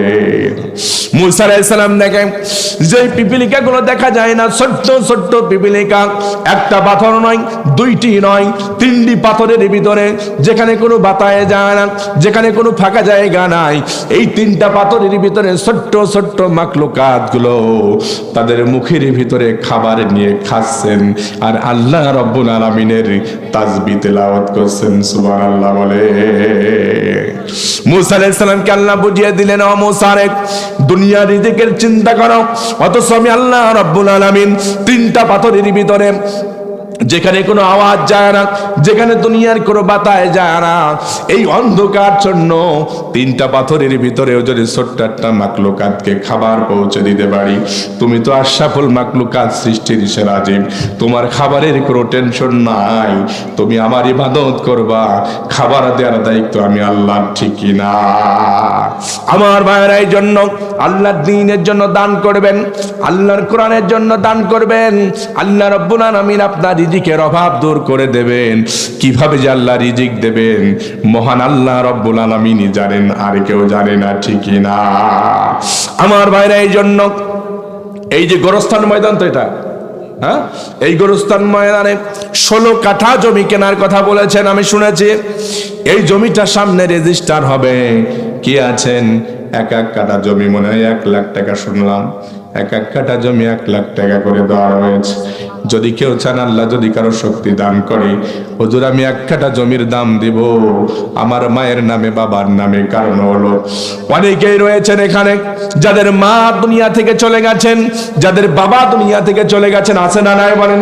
মুসা আলাইহিস সালাম দেখেন যে পিপিলিকাগুলো দেখা যায় না, ছোট্ট ছোট্ট পিপিলিকা, একটা পাথর নয়, 2টি নয়, 3টি পাথরের ভিতরে, যেখানে কোনো বাতায়ে যায় না, যেখানে কোনো ফাঁকা জায়গা নাই, এই 3টা পাথরের ভিতরে ছোট্ট ছোট্ট মাখলুকাত গুলো তাদের মুখের ভিতরে খাবার নিয়ে খাচ্ছেন আর আল্লাহ রাব্বুল আলামিনের তাসবিহ তেলাওয়াত করছেন। সুবহানাল্লাহ বলে। মুসা আলাইহিস সালামকে আল্লাহ বুঝিয়ে দিলেন, ও মুসা রে, দুনিয়ার রিজিকের চিন্তা করো, অথচ আমি আল্লাহ রাব্বুল আলামিন 3টা পাথরের ভিতরে, যেখানে কোনো আওয়াজ যায় না, যেখানে দুনিয়ার কোনো বাতায় যায় না, এই অন্ধকার জন্য 3টা পাথরের ভিতরে যদি ছোট্ট একটা মাখলুকাতকে খাবার পৌঁছে দিতে পারি। তুমি তো আশরাফুল মাখলুকাত, সৃষ্টির সেরা জীব, তোমার খাবারের কোনো টেনশন নাই। তুমি আমার ইবাদত করবা, খাবার দেওয়ার দায়িত্ব আমি আল্লাহর, ঠিক না? আমার ভাইয়েরা, এই জন্য আল্লাহর দ্বীনের জন্য দান করবেন, আল্লাহর কোরআনের জন্য দান করবেন। আল্লাহ রাব্বুল আলামিন আপনার রিজিকের অভাব দূর করে দেবেন। কিভাবে যে আল্লাহ রিজিক দেবেন, মহান আল্লাহ রাব্বুল আলামিনই জানেন, আর কেউ জানে না, ঠিক না? আমার ভাইরা, এই জন্য এই যে গোরস্থান ময়দান, তো এটা এই গোরস্থান ময়দানে 16 কাঠা জমি কেনার কথা বলেছেন, আমি শুনেছি। এই জমিটার সামনে রেজিস্টার হবে। কি আছেন? 1 কাঠা জমি মনে হয় 1 লাখ টাকা শুনলাম। 1 কাঠা জমি 1 লাখ টাকা করে দেওয়া হয়েছে। যদি কেউ চান, আল্লাহ যদি কারো শক্তি দান করে, হুজুর আমি 1 কাঠা জমির দাম দিব আমার মায়ের নামে, বাবার নামে। কারণ হলো অনেকেই রয়েছেন এখানে যাদের মা দুনিয়া থেকে চলে গেছেন, যাদের বাবা দুনিয়া থেকে চলে গেছেন, আছে না নাই বলেন?